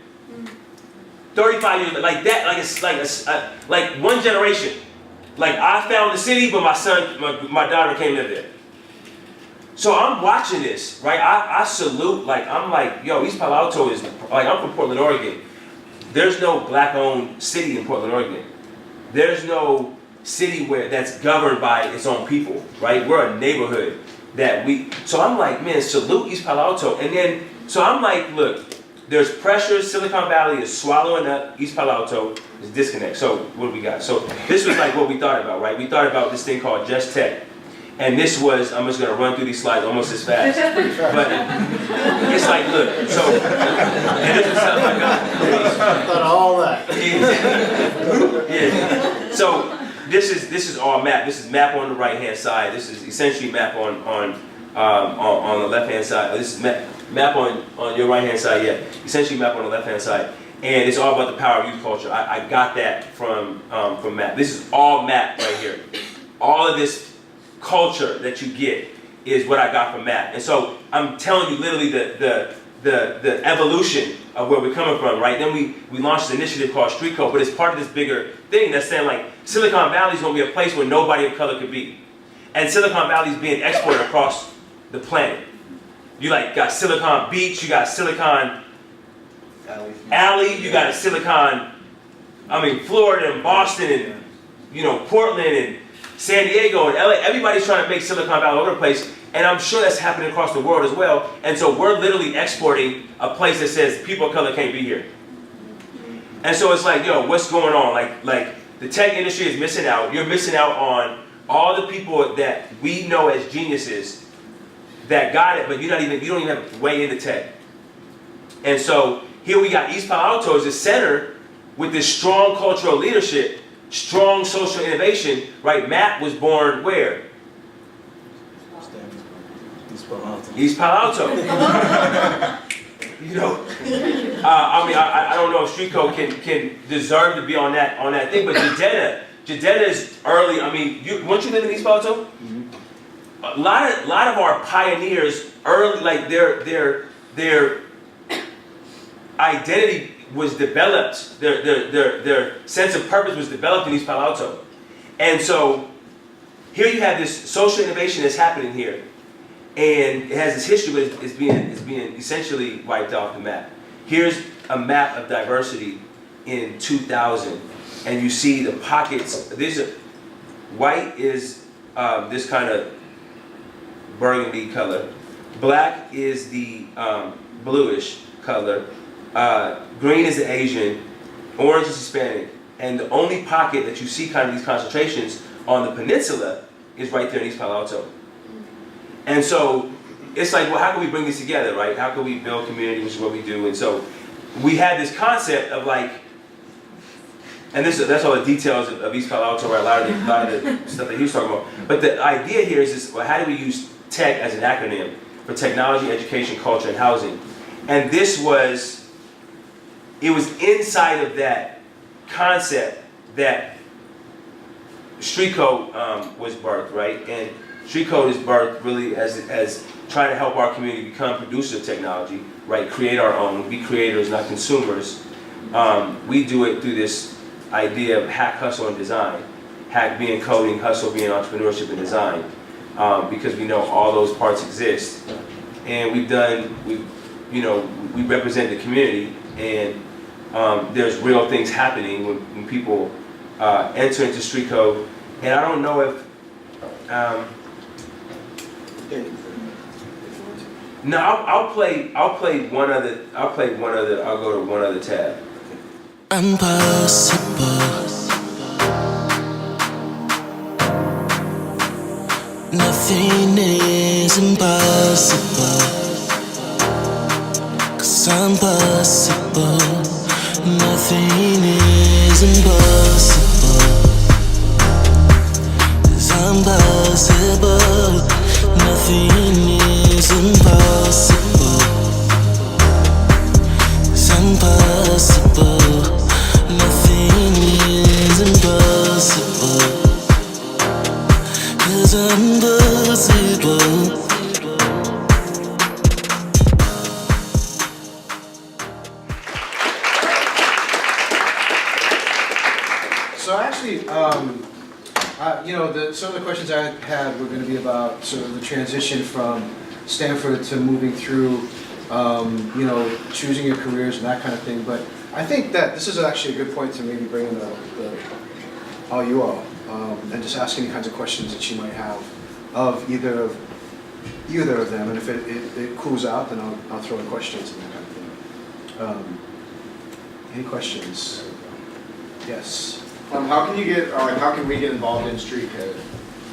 35 years, like that, like it's like one generation. Like I found the city, but my daughter can't live there. So I'm watching this, right? I salute, I'm like, yo, East Palo Alto is, I'm from Portland, Oregon. There's no black-owned city in Portland, Oregon. There's no city that's governed by its own people, right? We're a neighborhood so I'm like, man, salute East Palo Alto. And then, so I'm like, look, there's pressure, Silicon Valley is swallowing up East Palo Alto, there's disconnect. So what do we got? So this was like what we thought about, right? We thought about this thing called Just Tech. And this was, I'm just gonna run through these slides almost as fast. But it's like, look, so, and this is something I got. Thought all that. Yeah. So this is all map. This is map on the right hand side. This is essentially map on the left hand side. This is map on your right hand side. Yeah, essentially map on the left hand side. And it's all about the power of youth culture. I got that from map. This is all map right here. All of this culture that you get is what I got from map. And so I'm telling you literally the evolution of where we're coming from, right? Then we launched an initiative called Street Code, but it's part of this bigger thing that's saying like Silicon Valley is going to be a place where nobody of color could be. And Silicon Valley is being exported across the planet. You like got Silicon Beach, you got Silicon Alley, you got Silicon, Florida and Boston and, Portland and San Diego and LA. Everybody's trying to make Silicon Valley all over the place. And I'm sure that's happening across the world as well. And so we're literally exporting a place that says people of color can't be here. And so it's like, yo, what's going on? Like the tech industry is missing out. You're missing out on all the people that we know as geniuses that got it, but you don't even have way into tech. And so here we got East Palo Alto as a center with this strong cultural leadership, strong social innovation, right? MAP was born where? East Palo Alto. I don't know if Street Code can deserve to be on that thing, but Jadena is early. Weren't you living in East Palo Alto? Mm-hmm. A lot of our pioneers early, like their identity was developed, their sense of purpose was developed in East Palo Alto. And so here you have this social innovation that's happening here. And it has this history, but it's being essentially wiped off the map. Here's a map of diversity in 2000. And you see the pockets. White is this kind of burgundy color. Black is the bluish color. Green is the Asian, orange is Hispanic, and the only pocket that you see kind of these concentrations on the peninsula is right there in East Palo Alto. And so it's like, well, how can we bring this together, right? How can we build community, which is what we do? And so we had this concept of like, and that's all the details of East Palo Alto, right? A lot of the stuff that he was talking about. But the idea here is this, well, how do we use TECH as an acronym for technology, education, culture, and housing? And it was inside of that concept that Street Code was birthed, right? And Street Code is birthed really as trying to help our community become producers of technology, right? Create our own, be creators, not consumers. We do it through this idea of hack, hustle, and design. Hack being coding, hustle being entrepreneurship and design, because we know all those parts exist. And we represent the community, and there's real things happening when people enter into Street Code. And I don't know if no, I'll play one other. I'll go to one other tab. Impossible. Nothing is impossible. 'Cause I'm possible. Nothing is impossible. 'Cause I'm possible. Nothing is impossible. 'Cause I'm possible. Nothing is impossible. 'Cause I'm possible. So actually, some of the questions I had were going to be about sort of the transition from Stanford to moving through, choosing your careers and that kind of thing. But I think that this is actually a good point to maybe bring in all you all and just ask any kinds of questions that you might have of either of them. And if it cools out, then I'll throw in questions and that kind of thing. Any questions? Yes. How can we get involved in Street Code?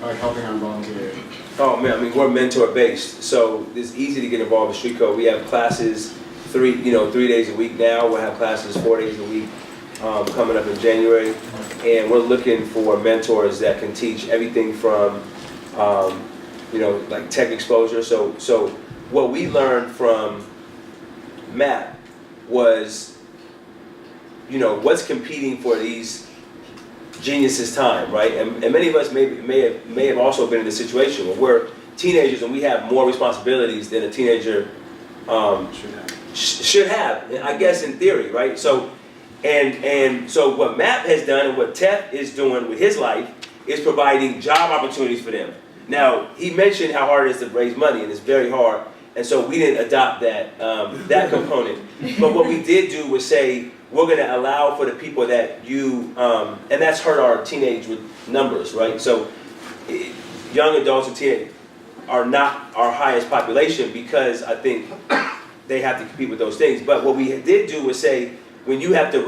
like helping out volunteer? Oh man, I mean, we're mentor based, so it's easy to get involved with Shuko. We have classes 3 days a week now. We'll have classes 4 days a week coming up in January, and we're looking for mentors that can teach everything from like tech exposure. So what we learned from MAP was, what's competing for these geniuses' time, right? And many of us may have also been in this situation where we're teenagers and we have more responsibilities than a teenager should have, I guess, in theory, right? So what MAP has done and what Tef is doing with his life is providing job opportunities for them. Now, he mentioned how hard it is to raise money, and it's very hard, and so we didn't adopt that component. But what we did do was say, we're going to allow for the people that and that's hurt our teenage numbers, right? So young adults and teenagers are not our highest population because I think they have to compete with those things. But what we did do was say, when you have to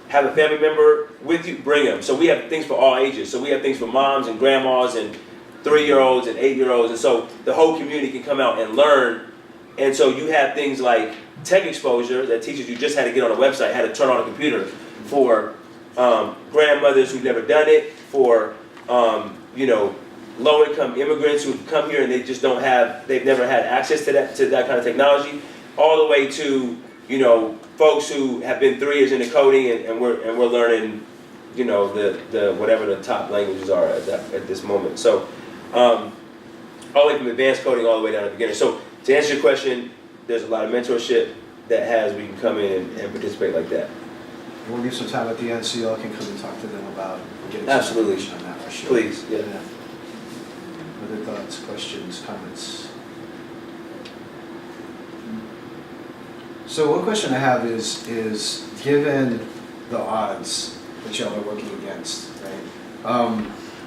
have a family member with you, bring them. So we have things for all ages. So we have things for moms and grandmas and 3-year-olds and 8-year-olds, and so the whole community can come out and learn. And so you have things like tech exposure that teaches you just how to get on a website, how to turn on a computer, for grandmothers who've never done it, for low-income immigrants who've come here and they've never had access to that kind of technology, all the way to folks who have been 3 years into coding and we're learning the whatever the top languages are at this moment. So all the way from advanced coding all the way down to beginner. So to answer your question, there's a lot of mentorship where you can come in and participate like that. We'll leave some time at the end so y'all can come and talk to them about getting Absolutely. some information on that for sure. Please, yeah. Other thoughts, questions, comments? So one question I have is given the odds that y'all are working against, right?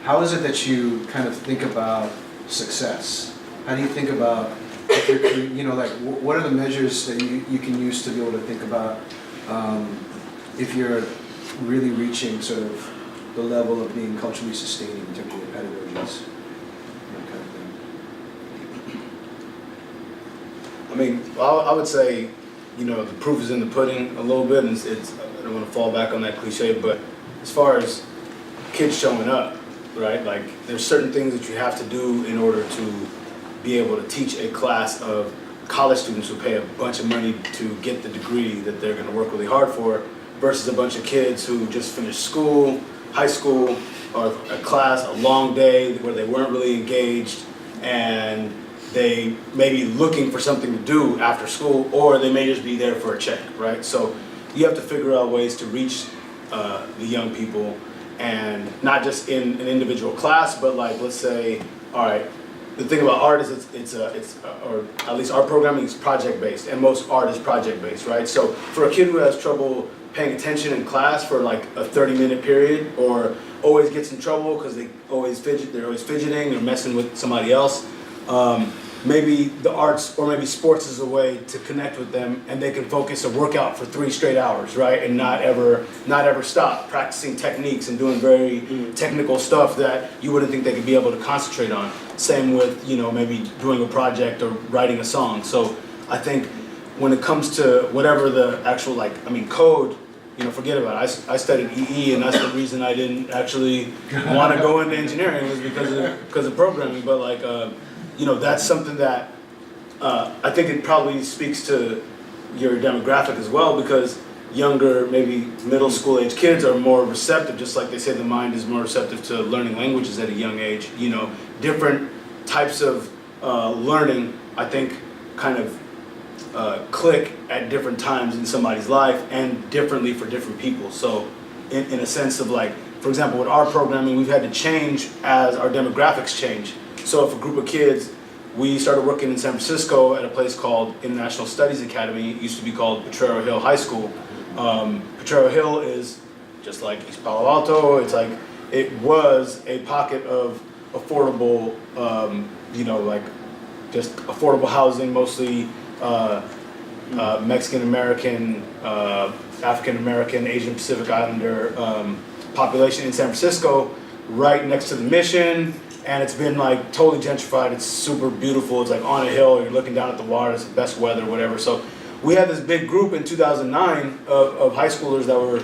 How is it that you kind of think about success? How do you think about, what are the measures that you can use to be able to think about if you're really reaching sort of the level of being culturally sustaining in terms of your pedagogies, that kind of thing? I mean, I would say, the proof is in the pudding a little bit, and I don't want to fall back on that cliche, but as far as kids showing up, right? Like, there's certain things that you have to do in order to be able to teach a class of college students who pay a bunch of money to get the degree that they're going to work really hard for, versus a bunch of kids who just finished school, high school, or a class, a long day where they weren't really engaged, and they may be looking for something to do after school, or they may just be there for a check, right? So you have to figure out ways to reach the young people, and not just in an individual class, but like, let's say, all right, the thing about art is or at least our programming is project-based, and most art is project-based, right? So for a kid who has trouble paying attention in class for like a 30-minute period, or always gets in trouble because they're always fidgeting or messing with somebody else, maybe the arts or maybe sports is a way to connect with them, and they can focus a workout for 3 straight hours, right? And not ever stop practicing techniques and doing very technical stuff that you wouldn't think they could be able to concentrate on. Same with, maybe doing a project or writing a song. So I think when it comes to whatever the actual, code, forget about it. I studied EE, and that's the reason I didn't actually want to go into engineering, was because of programming. But that's something that I think it probably speaks to your demographic as well, because younger, maybe middle school age kids are more receptive, just like they say the mind is more receptive to learning languages at a young age. Different types of learning, I think, kind of click at different times in somebody's life, and differently for different people. So in a sense of, like, for example, with our programming, we've had to change as our demographics change. So if a group of kids, we started working in San Francisco at a place called International Studies Academy. It used to be called Potrero Hill High School. Potrero Hill is just like East Palo Alto. It's like, it was a pocket of affordable, just affordable housing, mostly Mexican American, African American, Asian Pacific Islander population in San Francisco. right next to the mission, and it's been like totally gentrified. It's super beautiful. It's like on a hill. You're looking down at the water. It's the best weather, whatever. So we had this big group in 2009 of high schoolers that were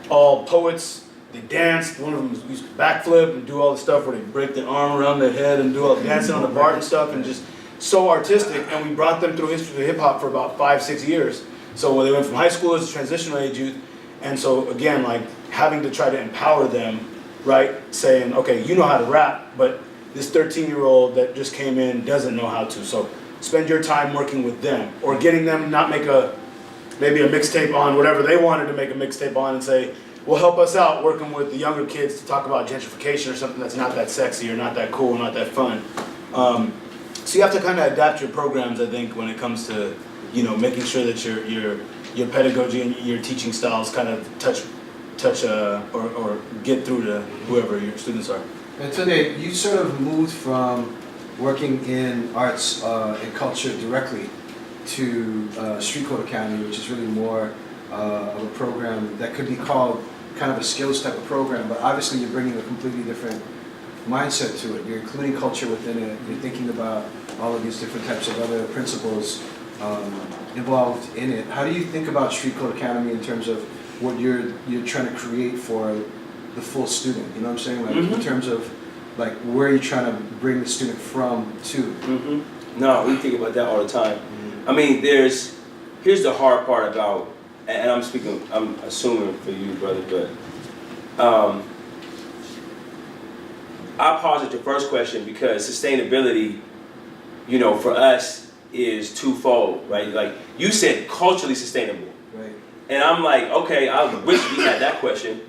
all poets. They danced. One of them used to backflip and do all the stuff where they break their arm around their head and do all the dancing on the bar and stuff, and just so artistic. And we brought them through history of hip hop for about 5-6 years. So they went from high schoolers to transitional age youth. And so again, like having to try to empower them, right? Saying, okay, you know how to rap, but this 13-year-old that just came in doesn't know how to. So spend your time working with them, or getting them not make maybe a mixtape on whatever they wanted to make a mixtape on, and say, well, help us out working with the younger kids to talk about gentrification or something that's not that sexy or not that cool, not that fun. So you have to kind of adapt your programs, I think, when it comes to, you know, making sure that your pedagogy and your teaching styles kind of touch or get through to whoever your students are. And today, you sort of moved from working in arts and culture directly to Street Code Academy, which is really more of a program that could be called kind of a skills type of program, but obviously you're bringing a completely different mindset to it. You're including culture within it. You're thinking about all of these different types of other principles involved in it. How do you think about Street Code Academy in terms of what you're trying to create for the full student? You know what I'm saying? Like in terms of like where you're trying to bring the student from to. No, we think about that all the time. I mean, here's the hard part about, and I'm assuming for you, brother, but I pause at your first question because sustainability, you know, for us is twofold, right? Like you said, culturally sustainable. Right. And I'm like, okay, I wish we had that question.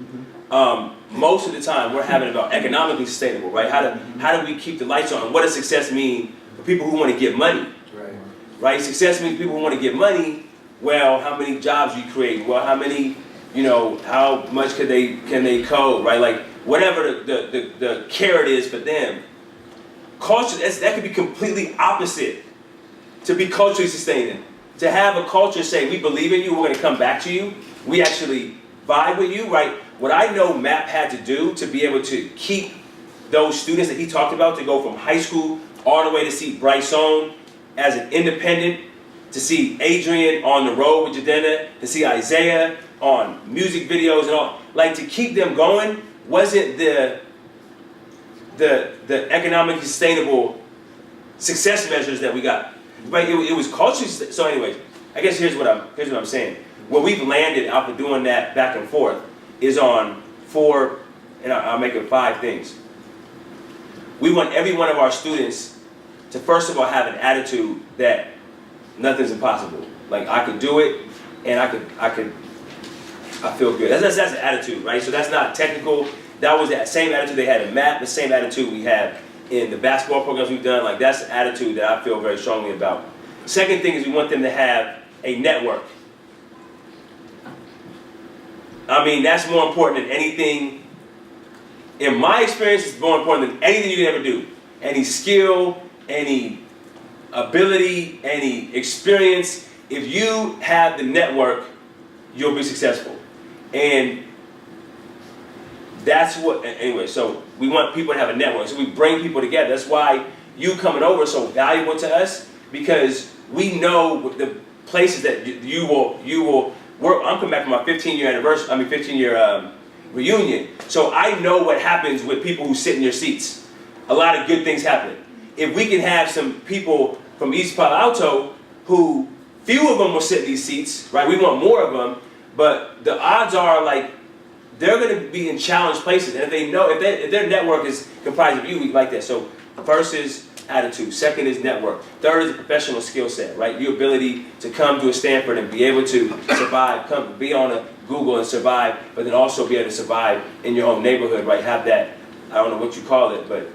Most of the time, we're having about economically sustainable, right? How do we keep the lights on? What does success mean for people who want to get money? Right. Right? Success means people who want to get money. Well, how many jobs you create? Well, how many, you know, how much can they code, right? Like whatever the carrot is for them. Culture, that could be completely opposite to be culturally sustaining. To have a culture say, we believe in you, we're going to come back to you, we actually vibe with you, right? What I know MAP had to do to be able to keep those students that he talked about to go from high school all the way to see Bryson as an independent, to see Adrian on the road with Jadena, to see Isaiah on music videos and all, like to keep them going wasn't the economically sustainable success measures that we got. Right? It was culturally. So anyways, I guess here's what I'm saying. Where we've landed after doing that back and forth is on 4, and I'll make it 5 things. We want every one of our students to first of all have an attitude that nothing's impossible. Like I could do it, and I feel good. That's an attitude, right? So that's not technical. That was that same attitude they had in math, the same attitude we have in the basketball programs we've done. Like that's the attitude that I feel very strongly about. Second thing is we want them to have a network. I mean, that's more important than anything. In my experience, it's more important than anything you can ever do. Any skill, any ability, any experience. If you have the network, you'll be successful. And that's what, anyway, so we want people to have a network. So we bring people together. That's why you coming over is so valuable to us, because we know the places that you will work. I'm coming back from my 15-year reunion. So I know what happens with people who sit in your seats. A lot of good things happen. If we can have some people from East Palo Alto who, few of them will sit in these seats, right? We want more of them, but the odds are like they're going to be in challenged places. And if their network is comprised of you, we like that. So first is attitude. Second is network. Third is a professional skill set, right? Your ability to come to a Stanford and be able to survive, be on a Google and survive, but then also be able to survive in your own neighborhood, right? Have that, I don't know what you call it, but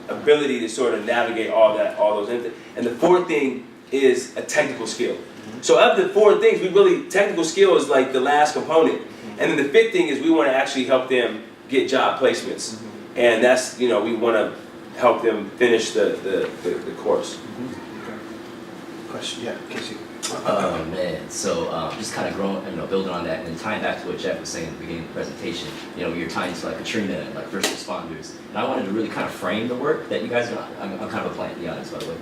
ability to sort of navigate all those. And the fourth thing is a technical skill. So of the 4 things, technical skill is like the last component. And then the 5th thing is we want to actually help them get job placements. And that's, we want to help them finish the course. Okay. Question, yeah, Casey. Oh man, so just kind of growing, building on that, and then tying back to what Jeff was saying at the beginning of the presentation. You're tying to like Katrina and like first responders, and I wanted to really kind of frame the work that you guys are. I'm kind of a plant, to be honest, by the way.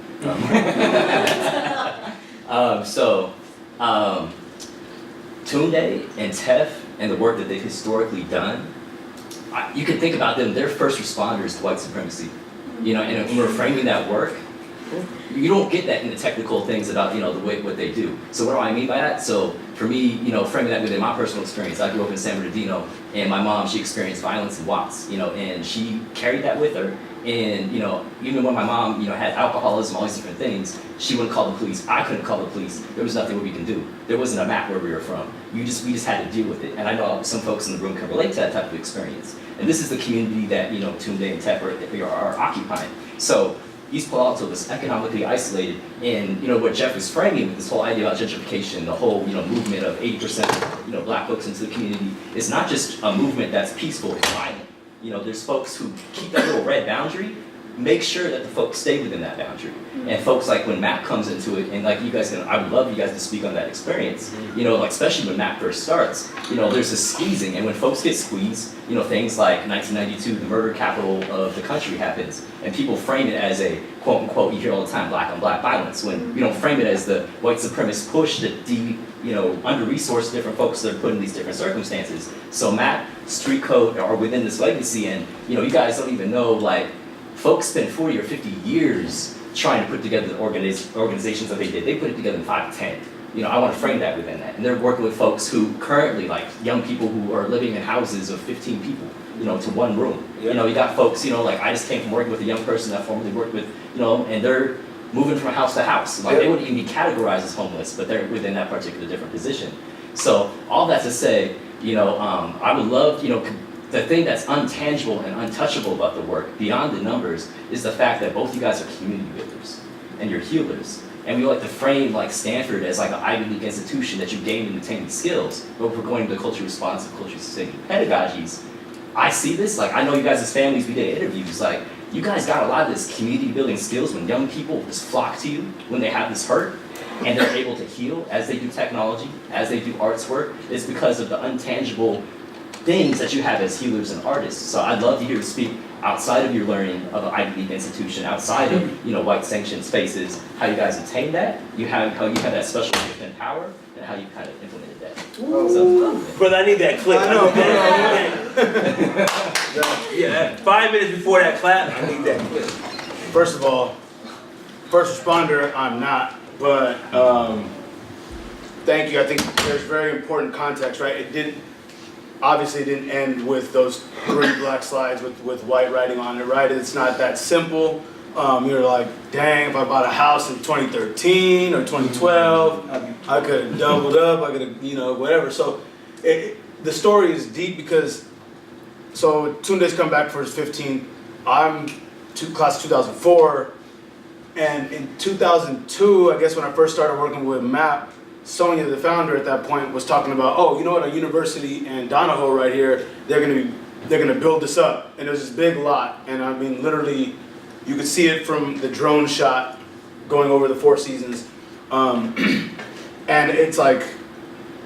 Tunde and Tef and the work that they've historically done, you can think about them. They're first responders to white supremacy. And when we're framing that work, you don't get that in the technical things about, the way what they do. So what do I mean by that? So for me, framing that within my personal experience, I grew up in San Bernardino, and my mom, she experienced violence in Watts, and she carried that with her. And, even when my mom, had alcoholism, all these different things, she wouldn't call the police. I couldn't call the police. There was nothing we can do. There wasn't a map where we were from. We just had to deal with it. And I know some folks in the room can relate to that type of experience. And this is the community that, Tunde and Tep are occupying. So East Palo Alto was economically isolated, and what Jeff was framing with this whole idea about gentrification, the whole movement of 80% black folks into the community, is not just a movement that's peaceful, it's violent. There's folks who keep that little red boundary, make sure that the folks stay within that boundary. And folks like when MAP comes into it, and like you guys, I would love you guys to speak on that experience, like especially when MAP first starts, there's this squeezing, and when folks get squeezed, things like 1992, the murder capital of the country happens, and people frame it as a quote unquote, you hear all the time, black on black violence, when we don't frame it as the white supremacist push that under-resourced different folks that are put in these different circumstances. So MAP, street code are within this legacy, and you guys don't even know, like, folks spend 40 or 50 years trying to put together the organizations that they did. They put it together in 5 to 10. I want to frame that within that. And they're working with folks who currently, like young people who are living in houses of 15 people, to one room. You got folks, like I just came from working with a young person that I formerly worked with, and they're moving from house to house. Like they wouldn't even be categorized as homeless, but they're within that particular different position. So all that to say, I would love, the thing that's untangible and untouchable about the work, beyond the numbers, is the fact that both you guys are community builders and you're healers. And we like to frame like Stanford as like an Ivy League institution that you gain and retain skills, but we're going to culturally responsive, culturally sustaining pedagogies. I see this, like I know you guys as families, we did interviews, like you guys got a lot of this community building skills when young people just flock to you when they have this hurt, and they're able to heal as they do technology, as they do arts work. It's because of the untangible things that you have as healers and artists. So I'd love to hear you speak outside of your learning of an Ivy League institution, outside of white sanctioned spaces, how you guys attain that, how you have that special gift and power, and how you kind of implemented that. So, Brother, I need that clip. I know. Yeah, 5 minutes before that clap, I need that clip. First of all, first responder, I'm not, but thank you. I think there's very important context, right? Obviously it didn't end with those 3 black slides with white writing on it, right? It's not that simple. You're like, dang, if I bought a house in 2013 or 2012, I could have doubled up, I could have, whatever. So the story is deep because, so Tunde's come back for his 15th. I'm class of 2004. And in 2002, I guess when I first started working with MAP, Sonia, the founder at that point, was talking about, oh, you know what, a university in Donahoe right here, they're gonna build this up. And it was this big lot, and I mean, literally, you could see it from the drone shot going over the 4 Seasons. And it's like,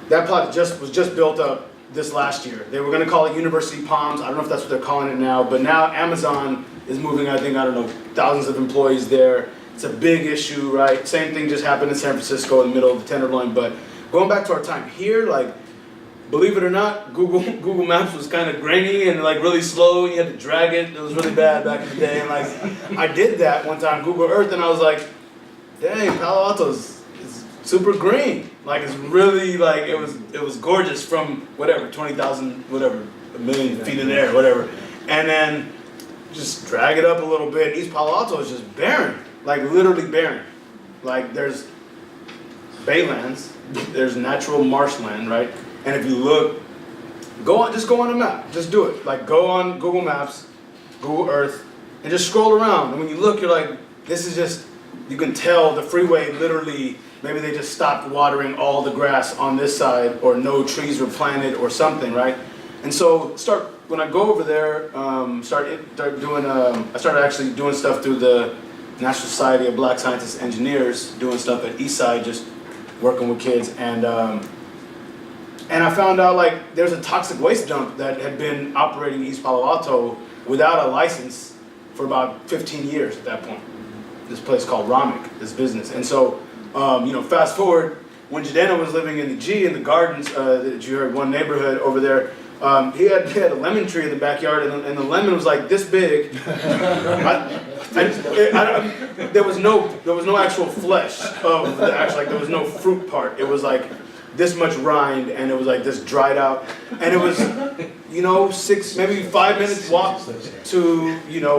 that plot was just built up this last year. They were gonna call it University Palms. I don't know if that's what they're calling it now, but now Amazon is moving, I don't know, thousands of employees there. It's a big issue, right? Same thing just happened in San Francisco in the middle of the Tenderloin. But going back to our time here, like, believe it or not, Google Maps was kind of grainy and like really slow. You had to drag it. It was really bad back in the day. And like, I did that one time, Google Earth, and I was like, dang, Palo Alto is super green. Like, it's really like, it was gorgeous from whatever, 20,000, whatever, a million feet in the air, whatever. And then just drag it up a little bit. East Palo Alto is just barren. Like literally barren. Like there's baylands, there's natural marshland, right? And if you look, just go on a map, just do it. Like go on Google Maps, Google Earth, and just scroll around. And when you look, you're like, this is just, you can tell the freeway literally, maybe they just stopped watering all the grass on this side, or no trees were planted or something, right? And so when I go over there, I started actually doing stuff through the National Society of Black Scientists and Engineers, doing stuff at Eastside, just working with kids, and I found out like there's a toxic waste dump that had been operating in East Palo Alto without a license for about 15 years at that point. This place called Ramek, this business. And so, fast forward, when Jadena was living in the G, in the gardens, that you heard one neighborhood over there, he had a lemon tree in the backyard, and the lemon was like this big. There was no actual flesh of the actual, like there was no fruit part. It was like this much rind, and it was like this dried out, and it was, 6, maybe 5 minutes walk to,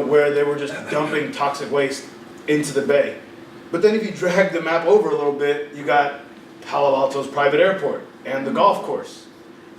where they were just dumping toxic waste into the bay. But then if you drag the map over a little bit, you got Palo Alto's private airport and the golf course.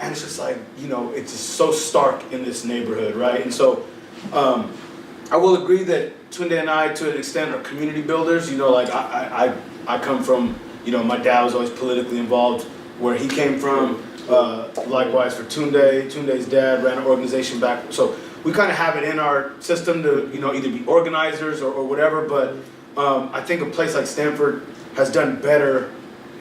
And it's just like, it's just so stark in this neighborhood, right? And so I will agree that Tunde and I, to an extent, are community builders. Like I come from, my dad was always politically involved where he came from. Likewise for Tunde. Tunde's dad ran an organization back. So we kind of have it in our system to, either be organizers or whatever. But I think a place like Stanford has done better.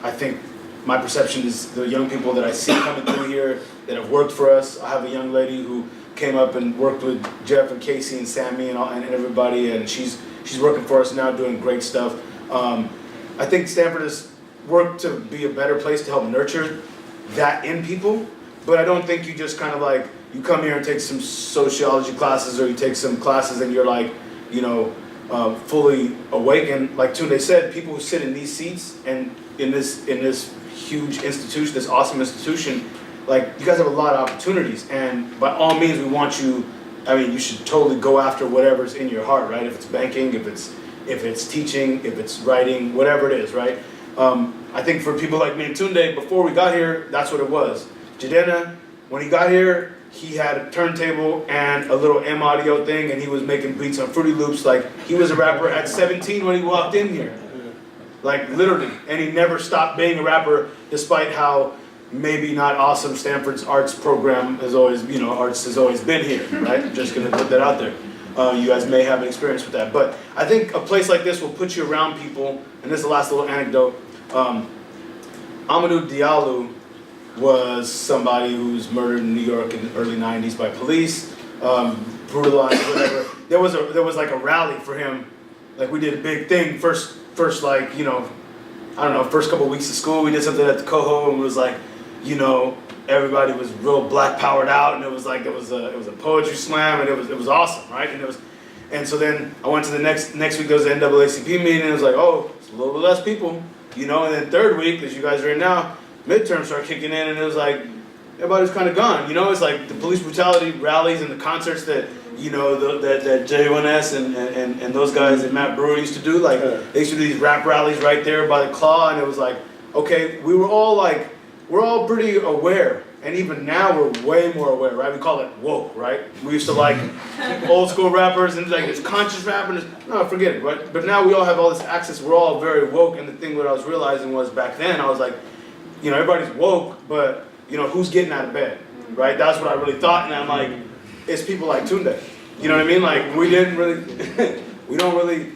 I think my perception is the young people that I see coming through here that have worked for us. I have a young lady who came up and worked with Jeff and Casey and Sammy and everybody, and she's working for us now, doing great stuff. I think Stanford has worked to be a better place to help nurture that in people, but I don't think you just kind of like, you come here and take some sociology classes or you take some classes and you're like, fully awakened. Like Tunde said, people who sit in these seats and in this huge institution, this awesome institution, like you guys have a lot of opportunities, and by all means we want you, you should totally go after whatever's in your heart, right? If it's banking, if it's teaching, if it's writing, whatever it is, right? I think for people like me and Tunde, before we got here, that's what it was. Jadena, when he got here, he had a turntable and a little M audio thing, and he was making beats on Fruity Loops. Like, he was a rapper at 17 when he walked in here. Like, literally. And he never stopped being a rapper, despite how maybe not awesome Stanford's arts program has always, arts has always been here, right? Just gonna put that out there. You guys may have an experience with that. But I think a place like this will put you around people, and this is the last little anecdote. Amadou Diallo was somebody who was murdered in New York in the early 90s by police, brutalized, whatever. There was like a rally for him. Like, we did a big thing, first like, first couple of weeks of school, we did something at the Coho, and it was like, everybody was real black powered out, and it was like, it was a poetry slam, and it was awesome, right? And so then I went to the next week, there was an NAACP meeting, and it was like, oh, it's a little bit less people, and then third week, as you guys are in now, midterms started kicking in, and it was like, everybody's kind of gone, it's like the police brutality rallies and the concerts that, that J1S and those guys at Matt Brewer used to do, like, they used to do these rap rallies right there by the Claw, and it was like, okay, we're all pretty aware, and even now we're way more aware, right? We call it woke, right? We used to like old school rappers, and like there's conscious rap, and no, forget it, right? But now we all have all this access, we're all very woke, and the thing what I was realizing was back then, I was like, everybody's woke, but, who's getting out of bed, right? That's what I really thought, and I'm like, it's people like Tunde. You know what I mean? Like, we don't really,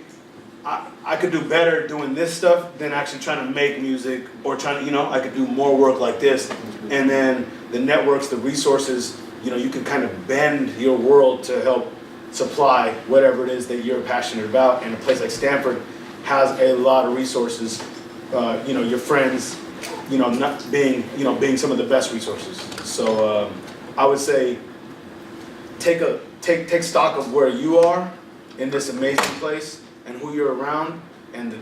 I could do better doing this stuff than actually trying to make music or trying to, I could do more work like this. And then the networks, the resources, you can kind of bend your world to help supply whatever it is that you're passionate about. And a place like Stanford has a lot of resources, your friends, not being, being some of the best resources. So I would say take stock of where you are in this amazing place and who you're around, and the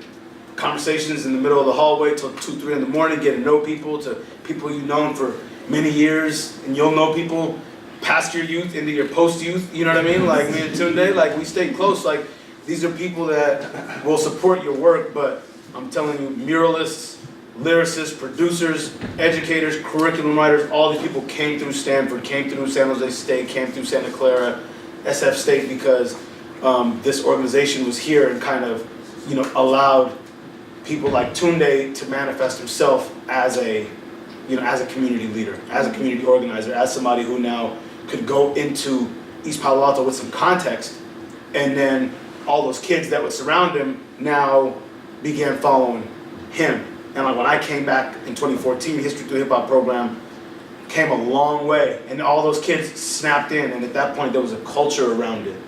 conversations in the middle of the hallway till 2, 3 in the morning, get to know people, to people you've known for many years, and you'll know people past your youth into your post-youth, you know what I mean? Like me and Tunde, like we stay close, like these are people that will support your work, but I'm telling you, muralists, lyricists, producers, educators, curriculum writers, all these people came through Stanford, came through San Jose State, came through Santa Clara, SF State, because this organization was here and kind of, allowed people like Tunde to manifest himself as a community leader, as a community organizer, as somebody who now could go into East Palo Alto with some context, and then all those kids that would surround him now began following him And like when I came back in 2014, History Through Hip Hop program came a long way, and all those kids snapped in, and at that point there was a culture around it,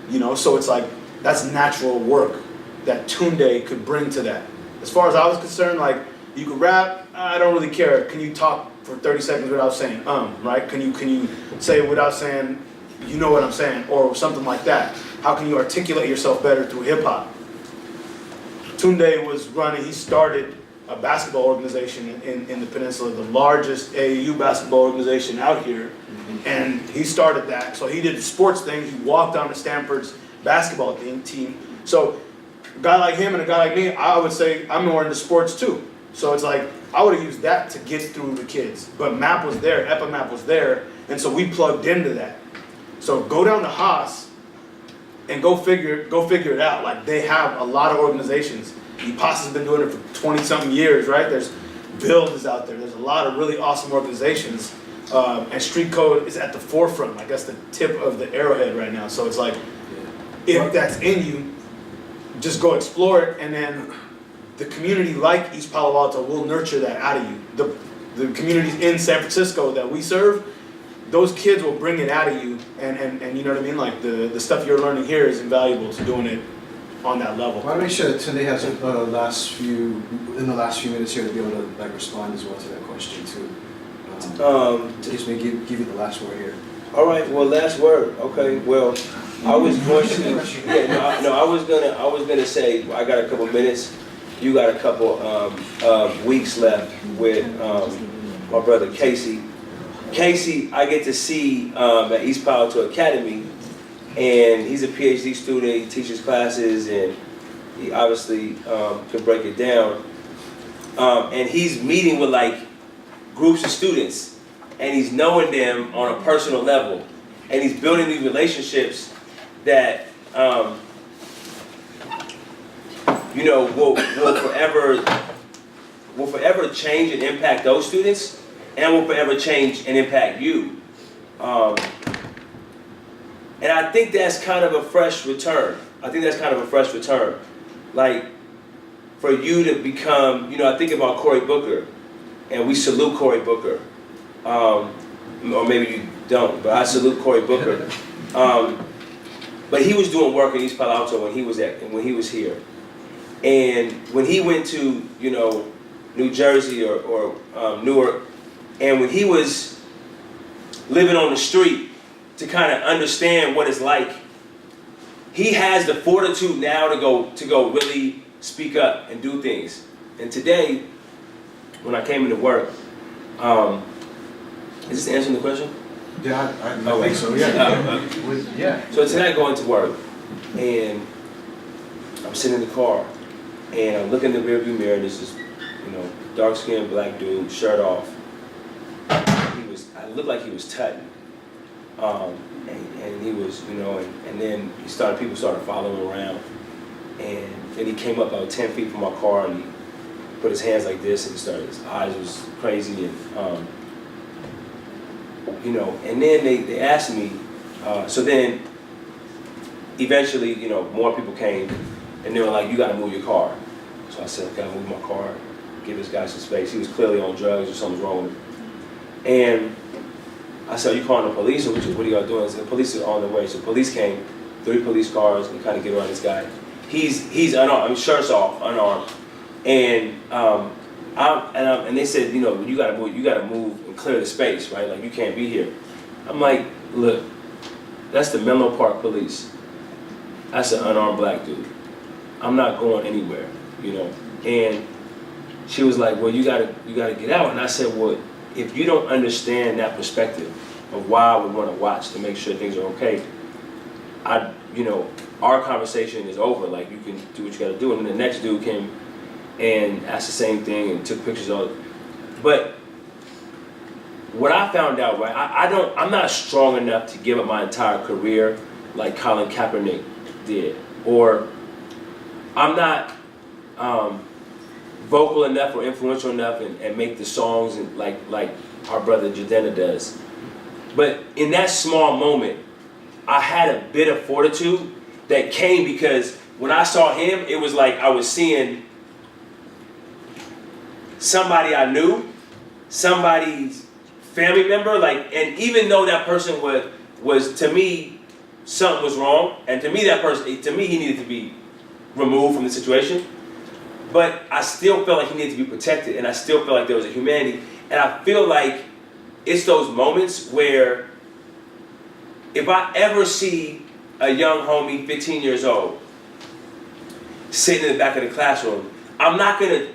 you know. So it's like that's natural work that Tunde could bring to that. As far as I was concerned, like you could rap, I don't really care. Can you talk for 30 seconds without saying right? Can you say it without saying you know what I'm saying, or something like that? How can you articulate yourself better through hip hop? Tunde was running, he started a basketball organization in the peninsula, the largest AAU basketball organization out here, and he started that. So he did the sports thing, he walked on to Stanford's basketball team. So a guy like him and a guy like me, I would say I'm more into sports too. So it's like, I would have used that to get through the kids. But MAP was there, EPIMAP was there, and so we plugged into that. So go down to Haas and go figure it out. Like they have a lot of organizations. EPAS has been doing it for 20-something years, right? There's Build is out there. There's a lot of really awesome organizations. And Street Code is at the forefront. Like that's the tip of the arrowhead right now. So it's like, if that's in you, just go explore it, and then the community like East Palo Alto will nurture that out of you. The communities in San Francisco that we serve, those kids will bring it out of you, and you know what I mean? Like the stuff you're learning here is invaluable to doing it on that level. I want to make sure that Tunde has in the last few minutes here to be able to like respond as well to that question too. Just may give you the last word here. All right. Well, last word. Okay. Well, I was going to. Yeah. No. I was gonna say I got a couple minutes. You got a couple weeks left with my brother Casey. Casey, I get to see at East Palo Alto Academy, and he's a PhD student. He teaches classes, and he obviously can break it down. And he's meeting with like groups of students, and he's knowing them on a personal level, and he's building these relationships that you know will forever change and impact those students, and will forever change and impact you. And I think that's kind of a fresh return. Like, for you to become, you know, I think about Cory Booker, and we salute Cory Booker. Or maybe you don't, but I salute Cory Booker. But he was doing work in East Palo Alto when he was here. And when he went to, you know, New Jersey or Newark, and when he was living on the street to kind of understand what it's like, he has the fortitude now to go really speak up and do things. And today, when I came into work, is this answering the question? Yeah, I think so. Yeah. Yeah. So today I go into work, and I'm sitting in the car, and I'm looking in the rearview mirror, and there's this, you know, dark-skinned black dude, shirt off. I looked like he was tutting. And he was, you know, and then people started following around. And then he came up about 10 feet from my car, and he put his hands like this, and his eyes was crazy, and you know, and then they asked me, so then eventually, you know, more people came, and they were like, you gotta move your car. So I said, I gotta move my car, give this guy some space. He was clearly on drugs or something's wrong with him. And I said, are you calling the police, or what are y'all doing? I said, the police are on the way. So police came, 3 police cars, and kind of get around this guy. He's unarmed, I mean, shirts off, unarmed. And and they said, you know, you gotta move and clear the space, right? Like, you can't be here. I'm like, look, that's the Menlo Park police. That's an unarmed black dude. I'm not going anywhere, you know. And she was like, well, you gotta get out. And I said, well, if you don't understand that perspective of why I would want to watch to make sure things are okay, you know, our conversation is over. Like, you can do what you gotta do. And then the next dude came and asked the same thing and took pictures of it. But what I found out, right, I'm not strong enough to give up my entire career like Colin Kaepernick did. Or I'm not vocal enough or influential enough and make the songs and like our brother Jadena does. But in that small moment, I had a bit of fortitude that came because when I saw him, it was like I was seeing somebody I knew, somebody's family member, like, and even though that person was to me, something was wrong, and to me he needed to be removed from the situation, but I still felt like he needed to be protected, and I still felt like there was a humanity, and I feel like it's those moments where if I ever see a young homie, 15 years old, sitting in the back of the classroom, I'm not gonna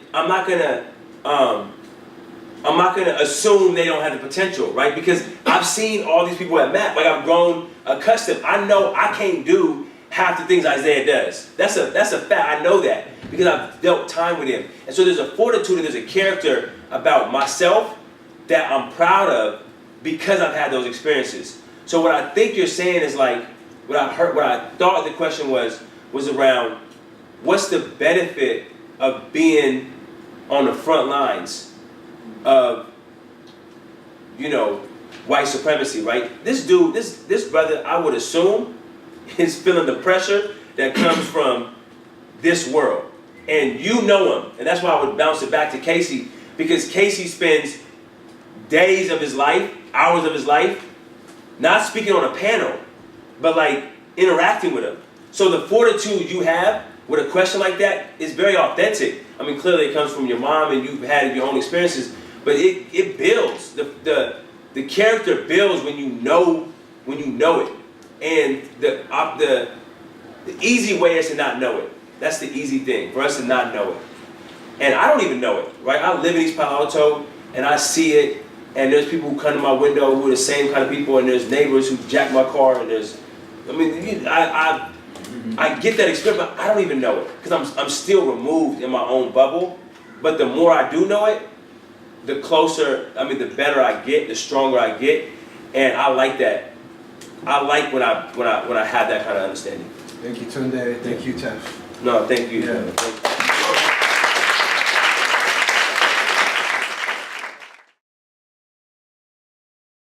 assume they don't have the potential, right? Because I've seen all these people at MAP, like I've grown accustomed. I know I can't do half the things Isaiah does. That's a fact. I know that because I've dealt time with him. And so there's a fortitude and there's a character about myself that I'm proud of because I've had those experiences. So what I think you're saying is like, what I thought the question was around, what's the benefit of being on the front lines of, you know, white supremacy, right? This dude, this brother, I would assume, is feeling the pressure that comes from this world. And you know him, and that's why I would bounce it back to Casey, because Casey spends days of his life, hours of his life, not speaking on a panel, but like interacting with him. So the fortitude you have with a question like that is very authentic. I mean, clearly it comes from your mom and you've had your own experiences, but it builds. The character builds when you know it. And the easy way is to not know it. That's the easy thing, for us to not know it. And I don't even know it, right? I live in East Palo Alto and I see it, and there's people who come to my window who are the same kind of people, and there's neighbors who jack my car, and I get that experience, but I don't even know it because I'm still removed in my own bubble. But the more I do know it, the closer, the better I get, the stronger I get, and I like that. I like when I have that kind of understanding. Thank you, Tunde. Thank you, Tef. No, thank you. Yeah. Thank you.